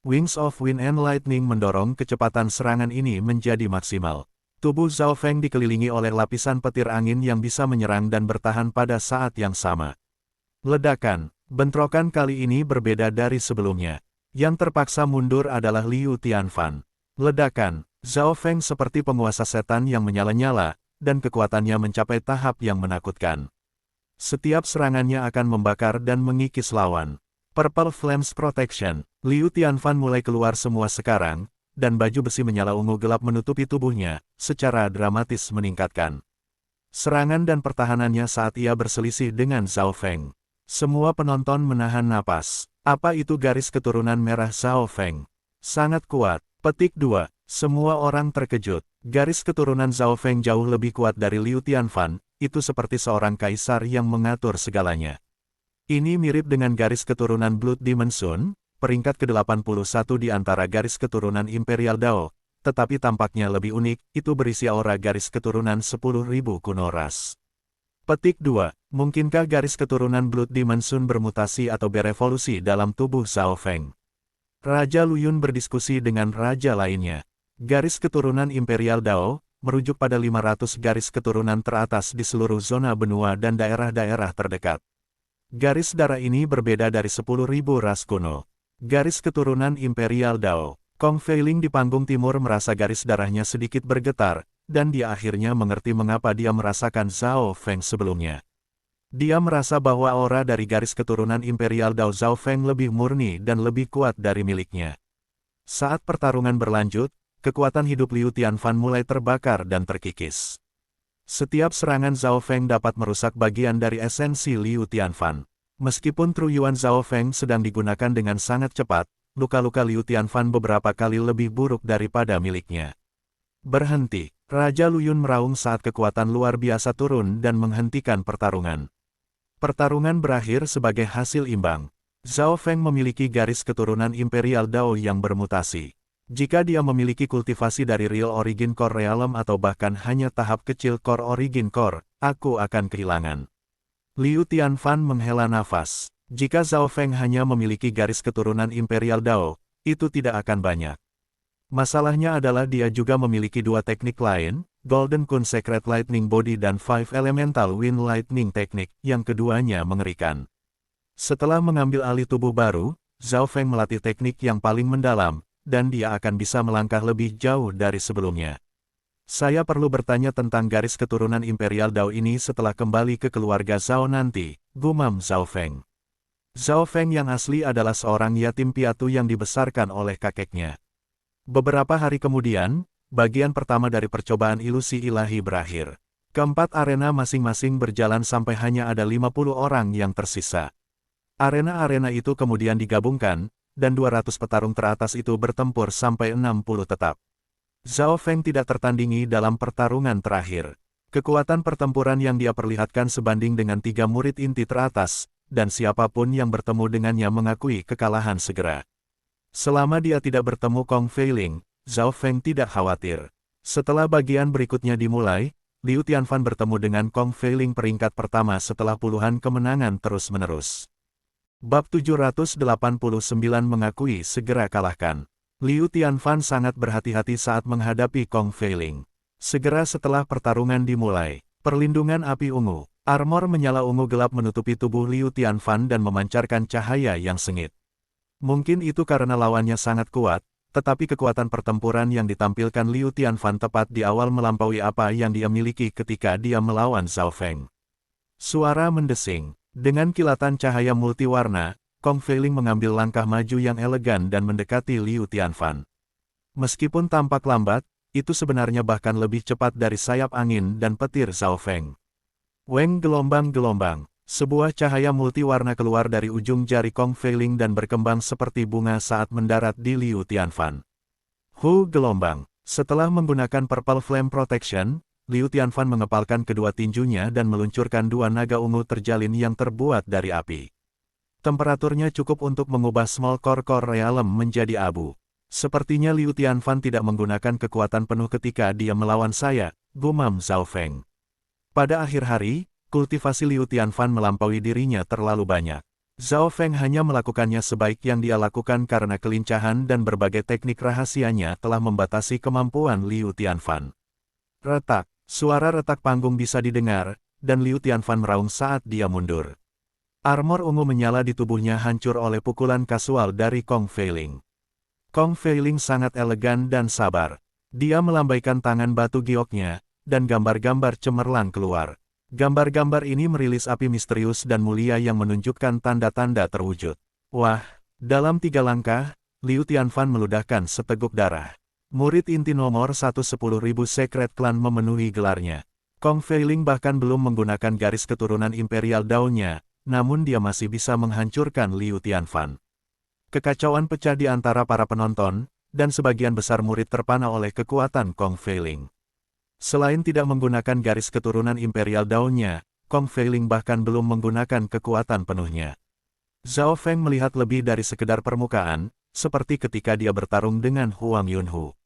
Wings of Wind and Lightning mendorong kecepatan serangan ini menjadi maksimal. Tubuh Zhao Feng dikelilingi oleh lapisan petir angin yang bisa menyerang dan bertahan pada saat yang sama. Ledakan, bentrokan kali ini berbeda dari sebelumnya. Yang terpaksa mundur adalah Liu Tianfan. Ledakan, Zhao Feng seperti penguasa setan yang menyala-nyala, dan kekuatannya mencapai tahap yang menakutkan. Setiap serangannya akan membakar dan mengikis lawan. Purple Flames Protection, Liu Tianfan mulai keluar semua sekarang, dan baju besi menyala ungu gelap menutupi tubuhnya, secara dramatis meningkatkan serangan dan pertahanannya saat ia berselisih dengan Zhao Feng. Semua penonton menahan napas. Apa itu garis keturunan merah Zhao Feng? Sangat kuat. Petik 2. Semua orang terkejut. Garis keturunan Zhao Feng jauh lebih kuat dari Liu Tianfan, itu seperti seorang kaisar yang mengatur segalanya. Ini mirip dengan garis keturunan Blood Demon Sun, peringkat ke-81 di antara garis keturunan Imperial Dao, tetapi tampaknya lebih unik, itu berisi aura garis keturunan 10.000 kuno ras. Petik 2. Mungkinkah garis keturunan Blood Demon Sun bermutasi atau berevolusi dalam tubuh Zhao Feng? Raja Luyun berdiskusi dengan raja lainnya. Garis keturunan Imperial Dao, merujuk pada 500 garis keturunan teratas di seluruh zona benua dan daerah-daerah terdekat. Garis darah ini berbeda dari 10.000 ras kuno. Garis keturunan Imperial Dao. Kong Feiling di panggung timur merasa garis darahnya sedikit bergetar, dan dia akhirnya mengerti mengapa dia merasakan Zhao Feng sebelumnya. Dia merasa bahwa aura dari garis keturunan Imperial Dao Zhao Feng lebih murni dan lebih kuat dari miliknya. Saat pertarungan berlanjut, kekuatan hidup Liu Tianfan mulai terbakar dan terkikis. Setiap serangan Zhao Feng dapat merusak bagian dari esensi Liu Tianfan. Meskipun True Yuan Zhao Feng sedang digunakan dengan sangat cepat, luka-luka Liu Tianfan beberapa kali lebih buruk daripada miliknya. Berhenti. Raja Luyun meraung saat kekuatan luar biasa turun dan menghentikan pertarungan. Pertarungan berakhir sebagai hasil imbang. Zhao Feng memiliki garis keturunan Imperial Dao yang bermutasi. Jika dia memiliki kultivasi dari Real Origin Core Realm atau bahkan hanya tahap kecil Core Origin Core, aku akan kehilangan. Liu Tianfan menghela nafas. Jika Zhao Feng hanya memiliki garis keturunan Imperial Dao, itu tidak akan banyak. Masalahnya adalah dia juga memiliki dua teknik lain, Golden Kun Secret Lightning Body dan Five Elemental Wind Lightning Technique, yang keduanya mengerikan. Setelah mengambil alih tubuh baru, Zhao Feng melatih teknik yang paling mendalam, dan dia akan bisa melangkah lebih jauh dari sebelumnya. Saya perlu bertanya tentang garis keturunan Imperial Dao ini setelah kembali ke keluarga Zhao nanti, gumam Zhao Feng. Zhao Feng yang asli adalah seorang yatim piatu yang dibesarkan oleh kakeknya. Beberapa hari kemudian, bagian pertama dari percobaan ilusi ilahi berakhir. Keempat arena masing-masing berjalan sampai hanya ada 50 orang yang tersisa. Arena-arena itu kemudian digabungkan, dan 200 petarung teratas itu bertempur sampai 60 tetap. Zhao Feng tidak tertandingi dalam pertarungan terakhir. Kekuatan pertempuran yang dia perlihatkan sebanding dengan 3 murid inti teratas, dan siapapun yang bertemu dengannya mengakui kekalahan segera. Selama dia tidak bertemu Kong Feiling, Zhao Feng tidak khawatir. Setelah bagian berikutnya dimulai, Liu Tianfan bertemu dengan Kong Feiling peringkat pertama setelah puluhan kemenangan terus-menerus. Bab 789 mengakui segera kalahkan. Liu Tianfan sangat berhati-hati saat menghadapi Kong Feiling. Segera setelah pertarungan dimulai, perlindungan api ungu, armor menyala ungu gelap menutupi tubuh Liu Tianfan dan memancarkan cahaya yang sengit. Mungkin itu karena lawannya sangat kuat, tetapi kekuatan pertempuran yang ditampilkan Liu Tianfan tepat di awal melampaui apa yang dia miliki ketika dia melawan Zhao Feng. Suara mendesing. Dengan kilatan cahaya multiwarna, Kong Feiling mengambil langkah maju yang elegan dan mendekati Liu Tianfan. Meskipun tampak lambat, itu sebenarnya bahkan lebih cepat dari sayap angin dan petir Zhao Feng. Weng gelombang-gelombang. Sebuah cahaya multiwarna keluar dari ujung jari Kong Feiling dan berkembang seperti bunga saat mendarat di Liu Tianfan. Hu gelombang. Setelah menggunakan Purple Flame Protection, Liu Tianfan mengepalkan kedua tinjunya dan meluncurkan dua naga ungu terjalin yang terbuat dari api. Temperaturnya cukup untuk mengubah Small Core Realm menjadi abu. Sepertinya Liu Tianfan tidak menggunakan kekuatan penuh ketika dia melawan saya, gumam Zhao Feng. Pada akhir hari, kultivasi Liu Tianfan melampaui dirinya terlalu banyak. Zhao Feng hanya melakukannya sebaik yang dia lakukan karena kelincahan dan berbagai teknik rahasianya telah membatasi kemampuan Liu Tianfan. Retak. Suara retak panggung bisa didengar, dan Liu Tianfan meraung saat dia mundur. Armor ungu menyala di tubuhnya hancur oleh pukulan kasual dari Kong Feiling. Kong Feiling sangat elegan dan sabar. Dia melambaikan tangan batu gioknya, dan gambar-gambar cemerlang keluar. Gambar-gambar ini merilis api misterius dan mulia yang menunjukkan tanda-tanda terwujud. Wah, dalam 3 langkah, Liu Tianfan meludahkan seteguk darah. Murid inti nomor 110.000 Secret Clan memenuhi gelarnya. Kong Feiling bahkan belum menggunakan garis keturunan Imperial Dawn-nya, namun dia masih bisa menghancurkan Liu Tianfan. Kekacauan pecah di antara para penonton, dan sebagian besar murid terpana oleh kekuatan Kong Feiling. Selain tidak menggunakan garis keturunan Imperial Dawn-nya, Kong Feiling bahkan belum menggunakan kekuatan penuhnya. Zhao Feng melihat lebih dari sekedar permukaan, seperti ketika dia bertarung dengan Huang Yunhu.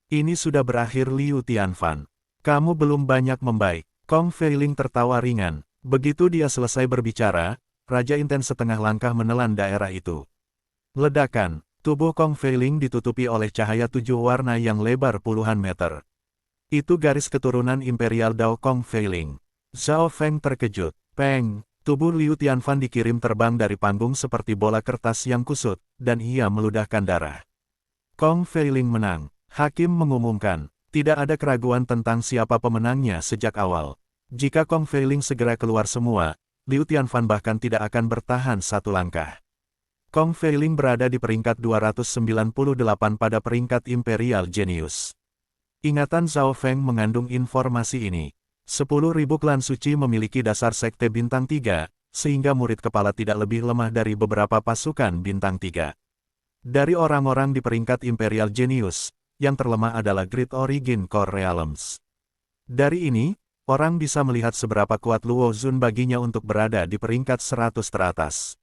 Ini sudah berakhir Liu Tianfan. Kamu belum banyak membaik. Kong Feiling tertawa ringan. Begitu dia selesai berbicara, Raja Intens setengah langkah menelan daerah itu. Ledakan. Tubuh Kong Feiling ditutupi oleh cahaya 7 warna yang lebar puluhan meter. Itu garis keturunan Imperial Dao Kong Feiling. Zhao Feng terkejut. Peng. Tubuh Liu Tianfan dikirim terbang dari panggung seperti bola kertas yang kusut, dan ia meludahkan darah. Kong Feiling menang. Hakim mengumumkan, tidak ada keraguan tentang siapa pemenangnya sejak awal. Jika Kong Feiling segera keluar semua, Liu Tianfan bahkan tidak akan bertahan 1 langkah. Kong Feiling berada di peringkat 298 pada peringkat Imperial Genius. Ingatan Zhao Feng mengandung informasi ini. 10.000 klan suci memiliki dasar sekte bintang 3, sehingga murid kepala tidak lebih lemah dari beberapa pasukan bintang 3. Dari orang-orang di peringkat Imperial Genius, yang terlemah adalah Great Origin Core Realms. Dari ini, orang bisa melihat seberapa kuat Luo Zun baginya untuk berada di peringkat 100 teratas.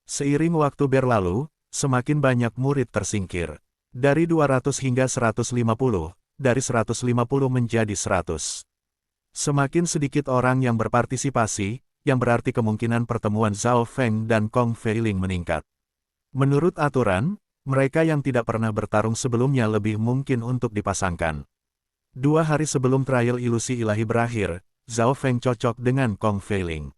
Seiring waktu berlalu, semakin banyak murid tersingkir. Dari 200 hingga 150, dari 150 menjadi 100. Semakin sedikit orang yang berpartisipasi, yang berarti kemungkinan pertemuan Zhao Feng dan Kong Feiling meningkat. Menurut aturan, mereka yang tidak pernah bertarung sebelumnya lebih mungkin untuk dipasangkan. 2 hari sebelum trial ilusi ilahi berakhir, Zhao Feng cocok dengan Kong Feiling.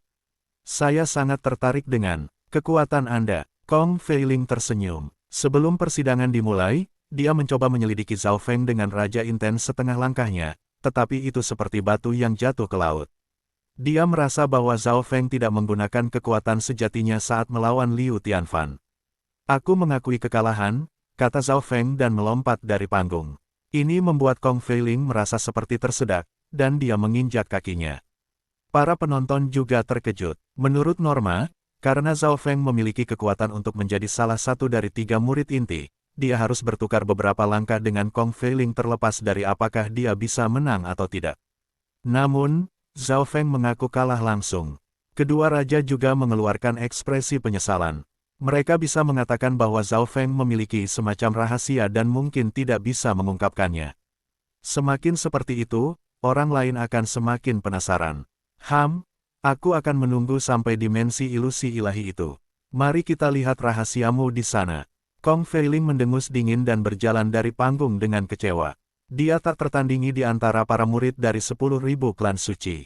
Saya sangat tertarik dengan kekuatan Anda. Kong Feiling tersenyum. Sebelum persidangan dimulai, dia mencoba menyelidiki Zhao Feng dengan Raja Intens setengah langkahnya, tetapi itu seperti batu yang jatuh ke laut. Dia merasa bahwa Zhao Feng tidak menggunakan kekuatan sejatinya saat melawan Liu Tianfan. Aku mengakui kekalahan, kata Zhao Feng dan melompat dari panggung. Ini membuat Kong Feiling merasa seperti tersedak, dan dia menginjak kakinya. Para penonton juga terkejut. Menurut norma, karena Zhao Feng memiliki kekuatan untuk menjadi salah satu dari 3 murid inti, dia harus bertukar beberapa langkah dengan Kong Feiling terlepas dari apakah dia bisa menang atau tidak. Namun, Zhao Feng mengaku kalah langsung. Kedua raja juga mengeluarkan ekspresi penyesalan. Mereka bisa mengatakan bahwa Zhao Feng memiliki semacam rahasia dan mungkin tidak bisa mengungkapkannya. Semakin seperti itu, orang lain akan semakin penasaran. Aku akan menunggu sampai dimensi ilusi ilahi itu. Mari kita lihat rahasiamu di sana. Kong Feiling mendengus dingin dan berjalan dari panggung dengan kecewa. Dia tak tertandingi di antara para murid dari 10.000 klan suci.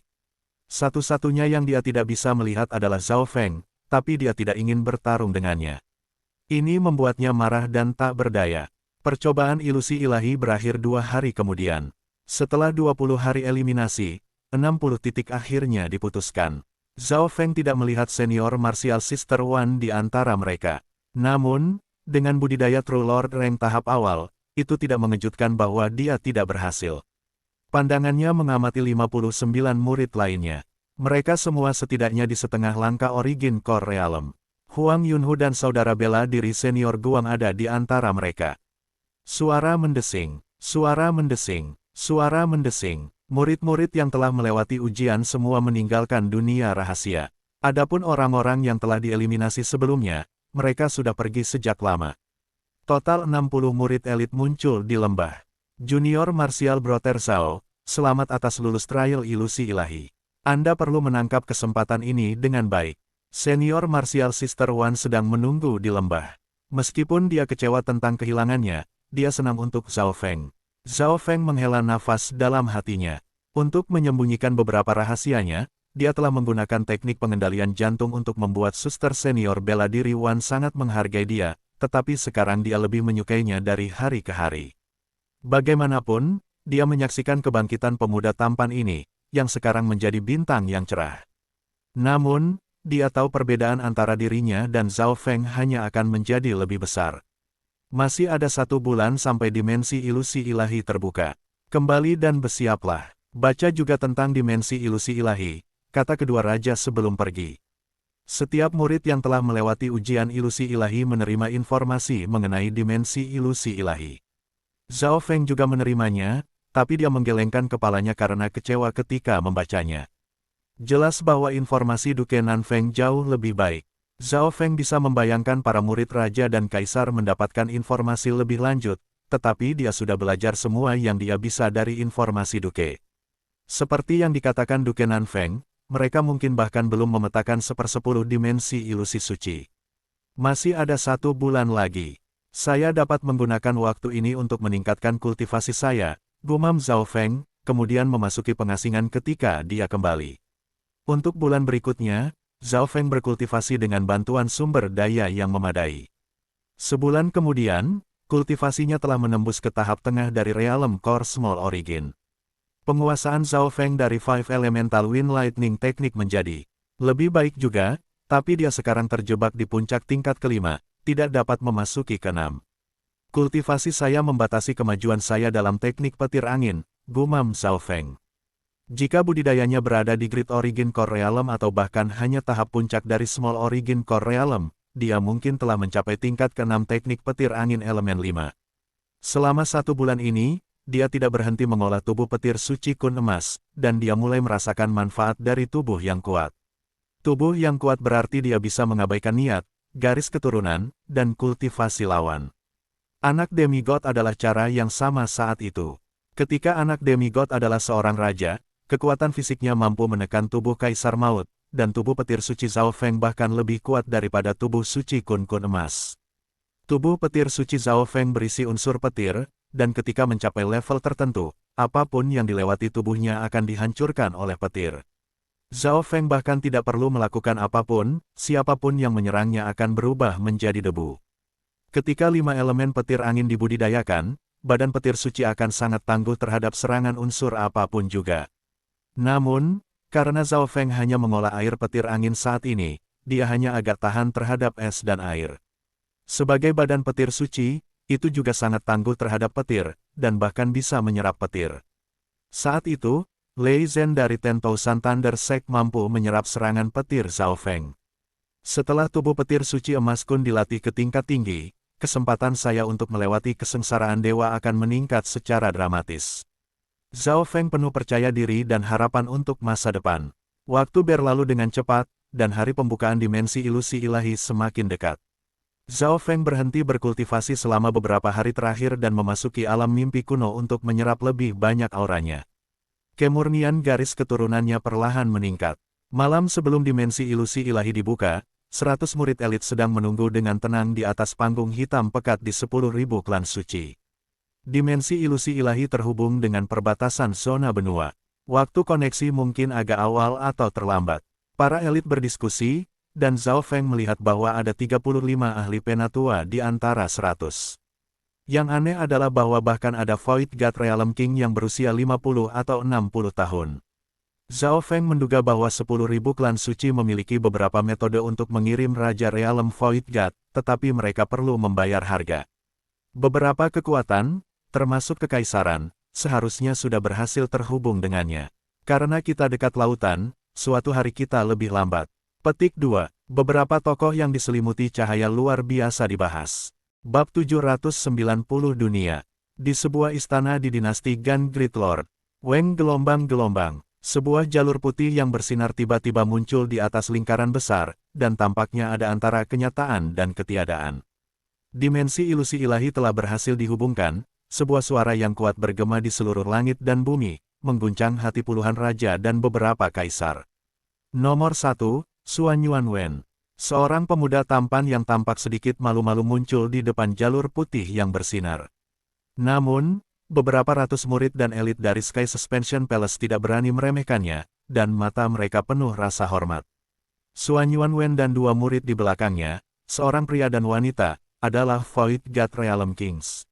Satu-satunya yang dia tidak bisa melihat adalah Zhao Feng, tapi dia tidak ingin bertarung dengannya. Ini membuatnya marah dan tak berdaya. Percobaan ilusi ilahi berakhir 2 hari kemudian. Setelah 20 hari eliminasi, 60 titik akhirnya diputuskan. Zhao Feng tidak melihat senior martial sister Wan di antara mereka. Namun, dengan budidaya True Lord rank tahap awal, itu tidak mengejutkan bahwa dia tidak berhasil. Pandangannya mengamati 59 murid lainnya. Mereka semua setidaknya di setengah langkah Origin Core Realm. Huang Yunhu dan saudara bela diri senior Guang ada di antara mereka. Suara mendesing, suara mendesing, suara mendesing. Murid-murid yang telah melewati ujian semua meninggalkan dunia rahasia. Adapun orang-orang yang telah dieliminasi sebelumnya, mereka sudah pergi sejak lama. Total 60 murid elit muncul di lembah. Junior Martial Brother Zhao, selamat atas lulus trial ilusi ilahi. Anda perlu menangkap kesempatan ini dengan baik. Senior Martial Sister Wan sedang menunggu di lembah. Meskipun dia kecewa tentang kehilangannya, dia senang untuk Zhao Feng. Zhao Feng menghela nafas dalam hatinya. Untuk menyembunyikan beberapa rahasianya, dia telah menggunakan teknik pengendalian jantung untuk membuat suster senior bela diri Wan sangat menghargai dia, tetapi sekarang dia lebih menyukainya dari hari ke hari. Bagaimanapun, dia menyaksikan kebangkitan pemuda tampan ini, yang sekarang menjadi bintang yang cerah. Namun, dia tahu perbedaan antara dirinya dan Zhao Feng hanya akan menjadi lebih besar. Masih ada 1 bulan sampai dimensi ilusi ilahi terbuka. Kembali dan bersiaplah. Baca juga tentang dimensi ilusi ilahi, kata kedua raja sebelum pergi. Setiap murid yang telah melewati ujian ilusi ilahi menerima informasi mengenai dimensi ilusi ilahi. Zhao Feng juga menerimanya, tapi dia menggelengkan kepalanya karena kecewa ketika membacanya. Jelas bahwa informasi Duke Nanfeng jauh lebih baik. Zhao Feng bisa membayangkan para murid raja dan kaisar mendapatkan informasi lebih lanjut, tetapi dia sudah belajar semua yang dia bisa dari informasi Duke. Seperti yang dikatakan Duke Nanfeng, mereka mungkin bahkan belum memetakan 1/10 dimensi ilusi suci. Masih ada 1 bulan lagi. Saya dapat menggunakan waktu ini untuk meningkatkan kultivasi saya, gumam Zhao Feng, kemudian memasuki pengasingan ketika dia kembali. Untuk bulan berikutnya, Zhao Feng berkultivasi dengan bantuan sumber daya yang memadai. Sebulan kemudian, kultivasinya telah menembus ke tahap tengah dari Realm Core Small Origin. Penguasaan Zhao Feng dari Five Elemental Wind Lightning teknik menjadi lebih baik juga, tapi dia sekarang terjebak di puncak tingkat kelima, tidak dapat memasuki ke-6. Kultivasi saya membatasi kemajuan saya dalam teknik petir angin, gumam Zhao Feng. Jika budidayanya berada di Great Origin Core Realm atau bahkan hanya tahap puncak dari Small Origin Core Realm, dia mungkin telah mencapai tingkat ke-6 teknik petir angin elemen 5. Selama 1 bulan ini, dia tidak berhenti mengolah tubuh petir suci kun emas, dan dia mulai merasakan manfaat dari tubuh yang kuat. Tubuh yang kuat berarti dia bisa mengabaikan niat, garis keturunan, dan kultivasi lawan. Anak demigod adalah cara yang sama saat itu. Ketika anak demigod adalah seorang raja, kekuatan fisiknya mampu menekan tubuh kaisar maut, dan tubuh petir suci Zhao Feng bahkan lebih kuat daripada tubuh suci kun emas. Tubuh petir suci Zhao Feng berisi unsur petir, dan ketika mencapai level tertentu, apapun yang dilewati tubuhnya akan dihancurkan oleh petir. Zhao Feng bahkan tidak perlu melakukan apapun, siapapun yang menyerangnya akan berubah menjadi debu. Ketika 5 elemen petir angin dibudidayakan, badan petir suci akan sangat tangguh terhadap serangan unsur apapun juga. Namun, karena Zhao Feng hanya mengolah air petir angin saat ini, dia hanya agak tahan terhadap es dan air. Sebagai badan petir suci, itu juga sangat tangguh terhadap petir, dan bahkan bisa menyerap petir. Saat itu, Lei Zhen dari 10,000 Thunder Sect mampu menyerap serangan petir Zhao Feng. Setelah tubuh petir suci emas kun dilatih ke tingkat tinggi, kesempatan saya untuk melewati kesengsaraan dewa akan meningkat secara dramatis. Zhao Feng penuh percaya diri dan harapan untuk masa depan. Waktu berlalu dengan cepat, dan hari pembukaan dimensi ilusi ilahi semakin dekat. Zhao Feng berhenti berkultivasi selama beberapa hari terakhir dan memasuki alam mimpi kuno untuk menyerap lebih banyak auranya. Kemurnian garis keturunannya perlahan meningkat. Malam sebelum dimensi ilusi ilahi dibuka, 100 murid elit sedang menunggu dengan tenang di atas panggung hitam pekat di 10.000 klan suci. Dimensi ilusi ilahi terhubung dengan perbatasan zona benua. Waktu koneksi mungkin agak awal atau terlambat. Para elit berdiskusi, dan Zhao Feng melihat bahwa ada 35 ahli penatua di antara 100. Yang aneh adalah bahwa bahkan ada Void God Realm King yang berusia 50 atau 60 tahun. Zhao Feng menduga bahwa 10.000 klan suci memiliki beberapa metode untuk mengirim Raja Realm Void God, tetapi mereka perlu membayar harga. Beberapa kekuatan, termasuk kekaisaran, seharusnya sudah berhasil terhubung dengannya. Karena kita dekat lautan, suatu hari kita lebih lambat. Petik 2. Beberapa tokoh yang diselimuti cahaya luar biasa dibahas. Bab 790 Dunia. Di sebuah istana di dinasti Gan Great Lord, Weng gelombang-gelombang, sebuah jalur putih yang bersinar tiba-tiba muncul di atas lingkaran besar, dan tampaknya ada antara kenyataan dan ketiadaan. Dimensi ilusi ilahi telah berhasil dihubungkan, sebuah suara yang kuat bergema di seluruh langit dan bumi, mengguncang hati puluhan raja dan beberapa kaisar. Nomor 1, Xuan Yuanwen. Seorang pemuda tampan yang tampak sedikit malu-malu muncul di depan jalur putih yang bersinar. Namun, beberapa ratus murid dan elit dari Sky Suspension Palace tidak berani meremehkannya, dan mata mereka penuh rasa hormat. Xuan Yuanwen dan dua murid di belakangnya, seorang pria dan wanita, adalah Void God Realm Kings.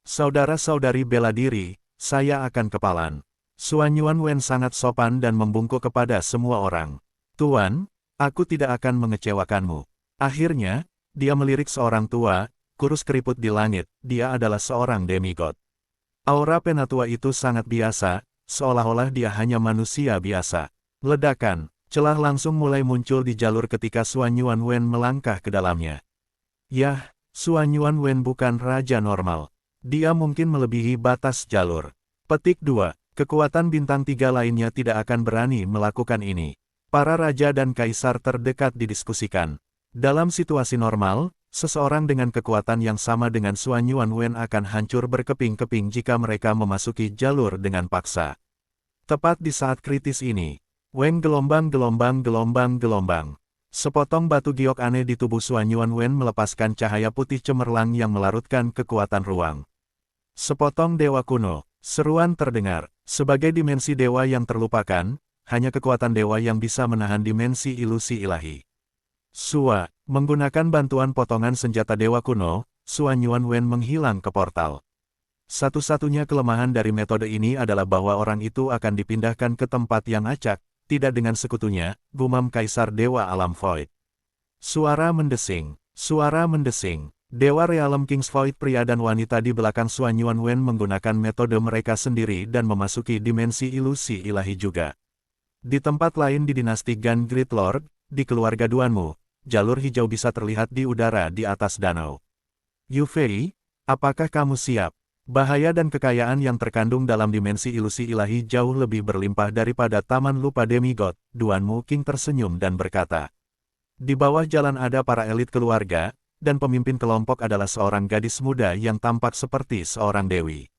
Saudara-saudari bela diri, saya akan kepalan. Xuan Yuanwen sangat sopan dan membungkuk kepada semua orang. Tuan, aku tidak akan mengecewakanmu. Akhirnya, dia melirik seorang tua, kurus keriput di langit, dia adalah seorang demigod. Aura penatua itu sangat biasa, seolah-olah dia hanya manusia biasa. Ledakan, celah langsung mulai muncul di jalur ketika Xuan Yuanwen melangkah ke dalamnya. Yah, Xuan Yuanwen bukan raja normal. Dia mungkin melebihi batas jalur. Petik 2. Kekuatan bintang 3 lainnya tidak akan berani melakukan ini. Para raja dan kaisar terdekat didiskusikan. Dalam situasi normal, seseorang dengan kekuatan yang sama dengan Xuan Yuanwen akan hancur berkeping-keping jika mereka memasuki jalur dengan paksa. Tepat di saat kritis ini, Weng gelombang-gelombang-gelombang. Sepotong batu giok aneh di tubuh Xuan Yuanwen melepaskan cahaya putih cemerlang yang melarutkan kekuatan ruang. Sepotong dewa kuno, seruan terdengar. Sebagai dimensi dewa yang terlupakan, hanya kekuatan dewa yang bisa menahan dimensi ilusi ilahi. Sua, menggunakan bantuan potongan senjata dewa kuno, Xuan Yuanwen menghilang ke portal. Satu-satunya kelemahan dari metode ini adalah bahwa orang itu akan dipindahkan ke tempat yang acak, tidak dengan sekutunya, gumam Kaisar Dewa Alam Void. Suara mendesing, suara mendesing. Dewa Realm Kings Void pria dan wanita di belakang Xuan Yuanwen menggunakan metode mereka sendiri dan memasuki dimensi ilusi ilahi juga. Di tempat lain di dinasti Gan Great Lord, di keluarga Duanmu, jalur hijau bisa terlihat di udara di atas danau. Yu Fei, apakah kamu siap? Bahaya dan kekayaan yang terkandung dalam dimensi ilusi ilahi jauh lebih berlimpah daripada Taman Lupa Demigod. Duanmu King tersenyum dan berkata. Di bawah jalan ada para elit keluarga, dan pemimpin kelompok adalah seorang gadis muda yang tampak seperti seorang dewi.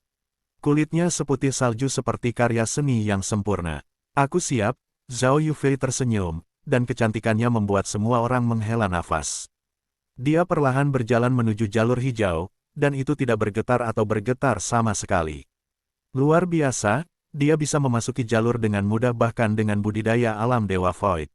Kulitnya seputih salju seperti karya seni yang sempurna. Aku siap, Zhao Yufei tersenyum, dan kecantikannya membuat semua orang menghela nafas. Dia perlahan berjalan menuju jalur hijau, dan itu tidak bergetar atau bergetar sama sekali. Luar biasa, dia bisa memasuki jalur dengan mudah bahkan dengan budidaya alam Dewa Void.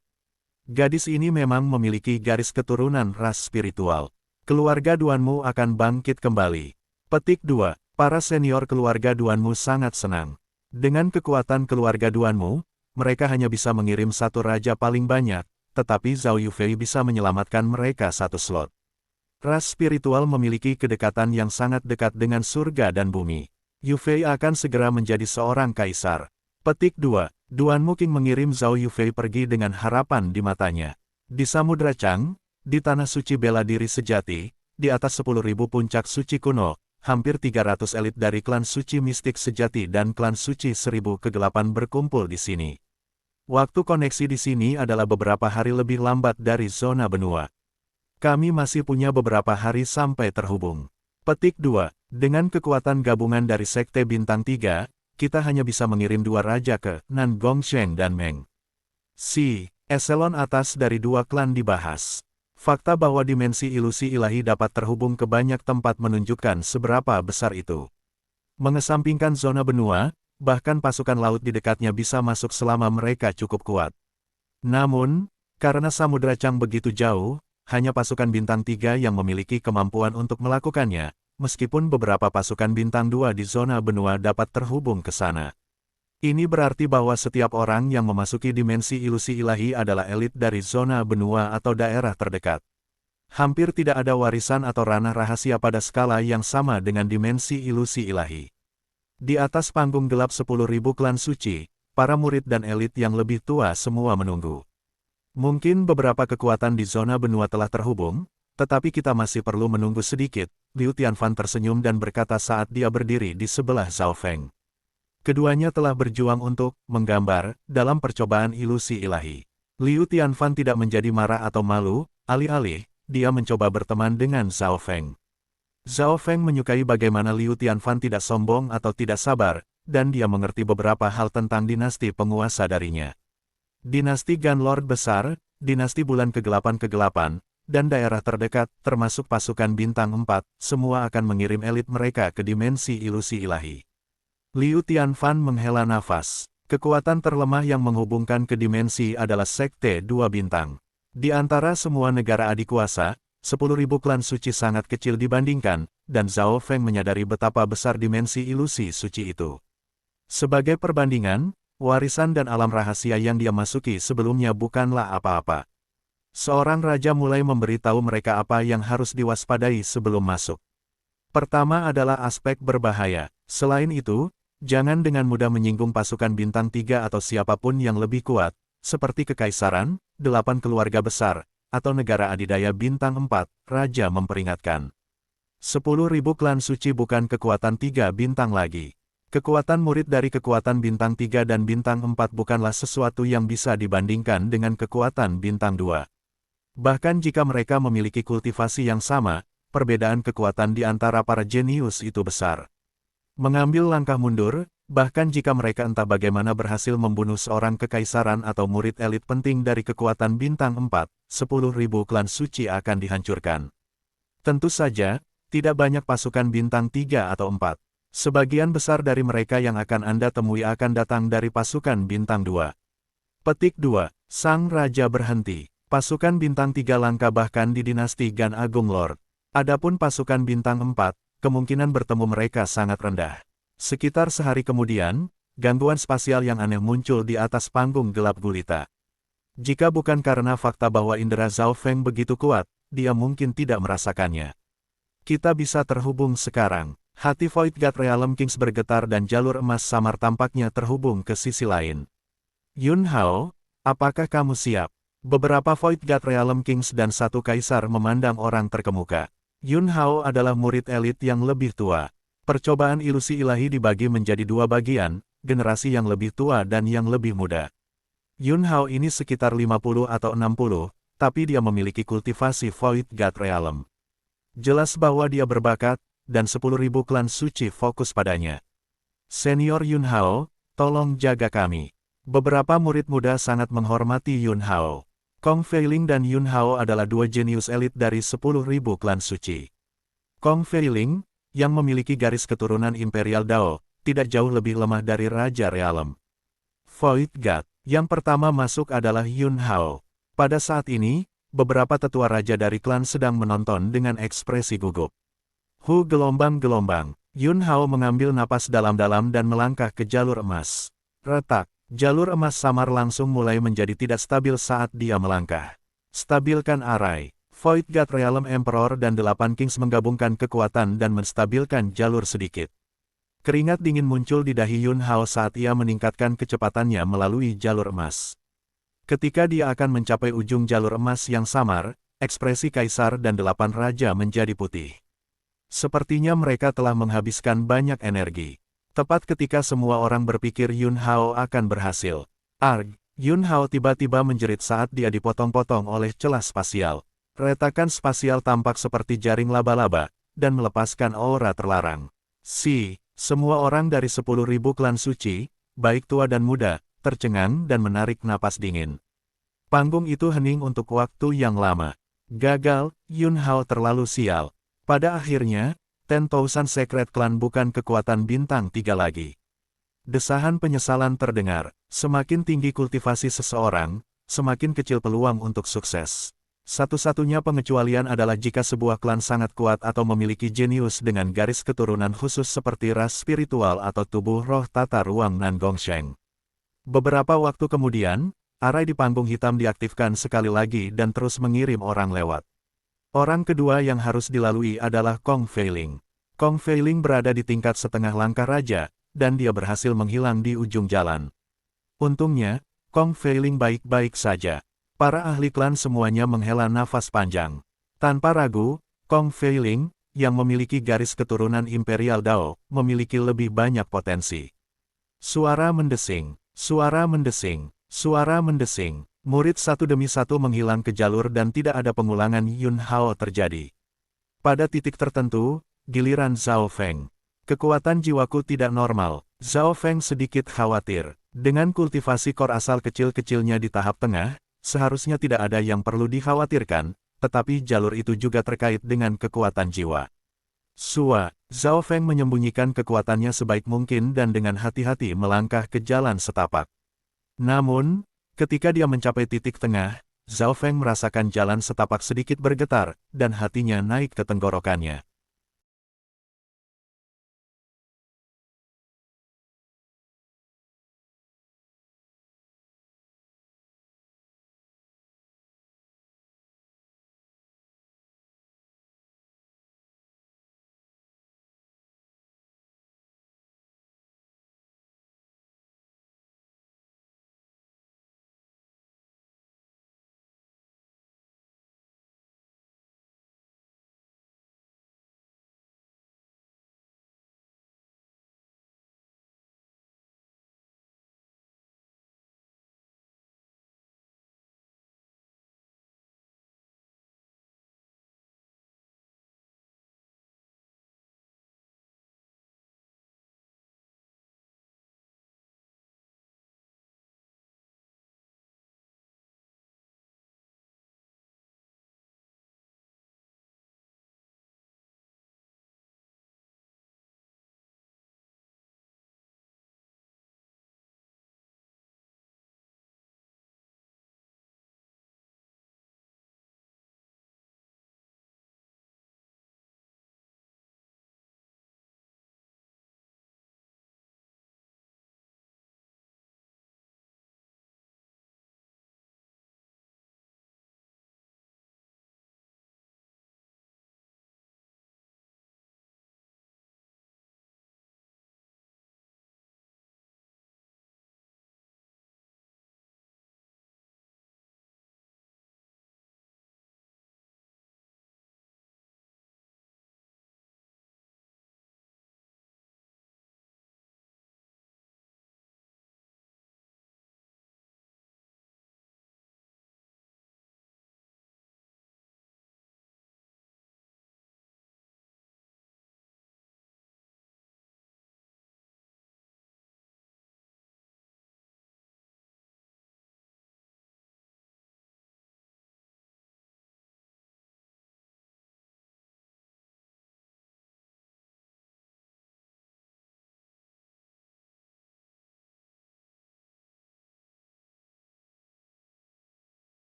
Gadis ini memang memiliki garis keturunan ras spiritual. Keluarga Duanmu akan bangkit kembali. Petik 2. Para senior keluarga Duanmu sangat senang. Dengan kekuatan keluarga Duanmu, mereka hanya bisa mengirim satu raja paling banyak, tetapi Zhao Yufei bisa menyelamatkan mereka satu slot. Ras spiritual memiliki kedekatan yang sangat dekat dengan surga dan bumi. Yufei akan segera menjadi seorang kaisar. Petik 2. Duanmu King mengirim Zhao Yufei pergi dengan harapan di matanya. Di Samudra Chang, di Tanah Suci Bela Diri Sejati, di atas 10.000 puncak suci kuno, hampir 300 elit dari klan suci mistik sejati dan klan suci 1000 kegelapan berkumpul di sini. Waktu koneksi di sini adalah beberapa hari lebih lambat dari zona benua. Kami masih punya beberapa hari sampai terhubung. Petik 2. Dengan kekuatan gabungan dari Sekte Bintang 3, kita hanya bisa mengirim dua raja ke Nan Gongsheng dan Meng. Eselon atas dari dua klan dibahas. Fakta bahwa dimensi ilusi ilahi dapat terhubung ke banyak tempat menunjukkan seberapa besar itu. Mengesampingkan zona benua, bahkan pasukan laut di dekatnya bisa masuk selama mereka cukup kuat. Namun, karena Samudra Chang begitu jauh, hanya pasukan bintang 3 yang memiliki kemampuan untuk melakukannya, meskipun beberapa pasukan bintang 2 di zona benua dapat terhubung ke sana. Ini berarti bahwa setiap orang yang memasuki dimensi ilusi ilahi adalah elit dari zona benua atau daerah terdekat. Hampir tidak ada warisan atau ranah rahasia pada skala yang sama dengan dimensi ilusi ilahi. Di atas panggung gelap 10.000 klan suci, para murid dan elit yang lebih tua semua menunggu. Mungkin beberapa kekuatan di zona benua telah terhubung, tetapi kita masih perlu menunggu sedikit, Liu Tianfan tersenyum dan berkata saat dia berdiri di sebelah Zhao Feng. Keduanya telah berjuang untuk menggambar dalam percobaan ilusi ilahi. Liu Tianfan tidak menjadi marah atau malu, alih-alih, dia mencoba berteman dengan Zhao Feng. Zhao Feng menyukai bagaimana Liu Tianfan tidak sombong atau tidak sabar, dan dia mengerti beberapa hal tentang dinasti penguasa darinya. Dinasti Gan Lord Besar, dinasti Bulan Kegelapan-Kegelapan, dan daerah terdekat, termasuk pasukan Bintang 4, semua akan mengirim elit mereka ke dimensi ilusi ilahi. Liu Tianfan menghela nafas. Kekuatan terlemah yang menghubungkan ke dimensi adalah Sekte Dua Bintang. Di antara semua negara adikuasa, 10.000 klan suci sangat kecil dibandingkan, dan Zhao Feng menyadari betapa besar dimensi ilusi suci itu. Sebagai perbandingan, warisan dan alam rahasia yang dia masuki sebelumnya bukanlah apa-apa. Seorang raja mulai memberitahu mereka apa yang harus diwaspadai sebelum masuk. Pertama adalah aspek berbahaya. Selain itu, jangan dengan mudah menyinggung pasukan bintang 3 atau siapapun yang lebih kuat, seperti kekaisaran, 8 keluarga besar, atau negara adidaya bintang 4, raja memperingatkan. 10.000 klan suci bukan kekuatan 3 bintang lagi. Kekuatan murid dari kekuatan bintang 3 dan bintang 4 bukanlah sesuatu yang bisa dibandingkan dengan kekuatan bintang 2. Bahkan jika mereka memiliki kultivasi yang sama, perbedaan kekuatan di antara para jenius itu besar. Mengambil langkah mundur, bahkan jika mereka entah bagaimana berhasil membunuh seorang kekaisaran atau murid elit penting dari kekuatan bintang 4, 10.000 klan suci akan dihancurkan. Tentu saja, tidak banyak pasukan bintang 3 atau 4. Sebagian besar dari mereka yang akan Anda temui akan datang dari pasukan bintang 2. Petik 2. Sang Raja berhenti. Pasukan bintang 3 langka bahkan di dinasti Gan Agung Lord. Adapun pasukan bintang 4, kemungkinan bertemu mereka sangat rendah. Sekitar sehari kemudian, gangguan spasial yang aneh muncul di atas panggung gelap gulita. Jika bukan karena fakta bahwa indera Zhao Feng begitu kuat, dia mungkin tidak merasakannya. Kita bisa terhubung sekarang. Hati Void God Realm Kings bergetar dan jalur emas samar tampaknya terhubung ke sisi lain. Yun Hao, apakah kamu siap? Beberapa Void God Realm Kings dan satu kaisar memandang orang terkemuka. Yun Hao adalah murid elit yang lebih tua. Percobaan ilusi ilahi dibagi menjadi dua bagian, generasi yang lebih tua dan yang lebih muda. Yun Hao ini sekitar 50 atau 60, tapi dia memiliki kultivasi Void God Realm. Jelas bahwa dia berbakat, dan 10.000 klan suci fokus padanya. Senior Yun Hao, tolong jaga kami. Beberapa murid muda sangat menghormati Yun Hao. Kong Feiling dan Yun Hao adalah dua jenius elit dari 10.000 klan suci. Kong Feiling, yang memiliki garis keturunan Imperial Dao, tidak jauh lebih lemah dari Raja Realm. Void God, yang pertama masuk adalah Yun Hao. Pada saat ini, beberapa tetua raja dari klan sedang menonton dengan ekspresi gugup. Gelombang-gelombang, Yun Hao mengambil napas dalam-dalam dan melangkah ke jalur emas. Retak. Jalur emas samar langsung mulai menjadi tidak stabil saat dia melangkah. Stabilkan arai. Void God Realm Emperor dan 8 Kings menggabungkan kekuatan dan menstabilkan jalur sedikit. Keringat dingin muncul di dahi Yun Hao saat ia meningkatkan kecepatannya melalui jalur emas. Ketika dia akan mencapai ujung jalur emas yang samar, ekspresi kaisar dan 8 raja menjadi putih. Sepertinya mereka telah menghabiskan banyak energi. Tepat ketika semua orang berpikir Yun Hao akan berhasil. Arg! Yun Hao tiba-tiba menjerit saat dia dipotong-potong oleh celah spasial. Retakan spasial tampak seperti jaring laba-laba, dan melepaskan aura terlarang. Semua orang dari 10.000 klan suci, baik tua dan muda, tercengang dan menarik napas dingin. Panggung itu hening untuk waktu yang lama. Gagal, Yun Hao terlalu sial. Pada akhirnya, 10,000 Secret Clan bukan kekuatan bintang 3 lagi. Desahan penyesalan terdengar, semakin tinggi kultivasi seseorang, semakin kecil peluang untuk sukses. Satu-satunya pengecualian adalah jika sebuah klan sangat kuat atau memiliki jenius dengan garis keturunan khusus seperti ras spiritual atau tubuh roh tata ruang Nan Gongsheng. Beberapa waktu kemudian, arai di panggung hitam diaktifkan sekali lagi dan terus mengirim orang lewat. Orang kedua yang harus dilalui adalah Kong Feiling. Kong Feiling berada di tingkat setengah langkah raja, dan dia berhasil menghilang di ujung jalan. Untungnya, Kong Feiling baik-baik saja. Para ahli klan semuanya menghela nafas panjang. Tanpa ragu, Kong Feiling, yang memiliki garis keturunan Imperial Dao, memiliki lebih banyak potensi. Suara mendesing, suara mendesing, suara mendesing. Murid satu demi satu menghilang ke jalur dan tidak ada pengulangan Yun Hao terjadi. Pada titik tertentu, giliran Zhao Feng. Kekuatan jiwaku tidak normal. Zhao Feng sedikit khawatir. Dengan kultivasi kor asal kecil-kecilnya di tahap tengah, seharusnya tidak ada yang perlu dikhawatirkan, tetapi jalur itu juga terkait dengan kekuatan jiwa. Zhao Feng menyembunyikan kekuatannya sebaik mungkin dan dengan hati-hati melangkah ke jalan setapak. Namun, ketika dia mencapai titik tengah, Zhao Feng merasakan jalan setapak sedikit bergetar, dan hatinya naik ke tenggorokannya.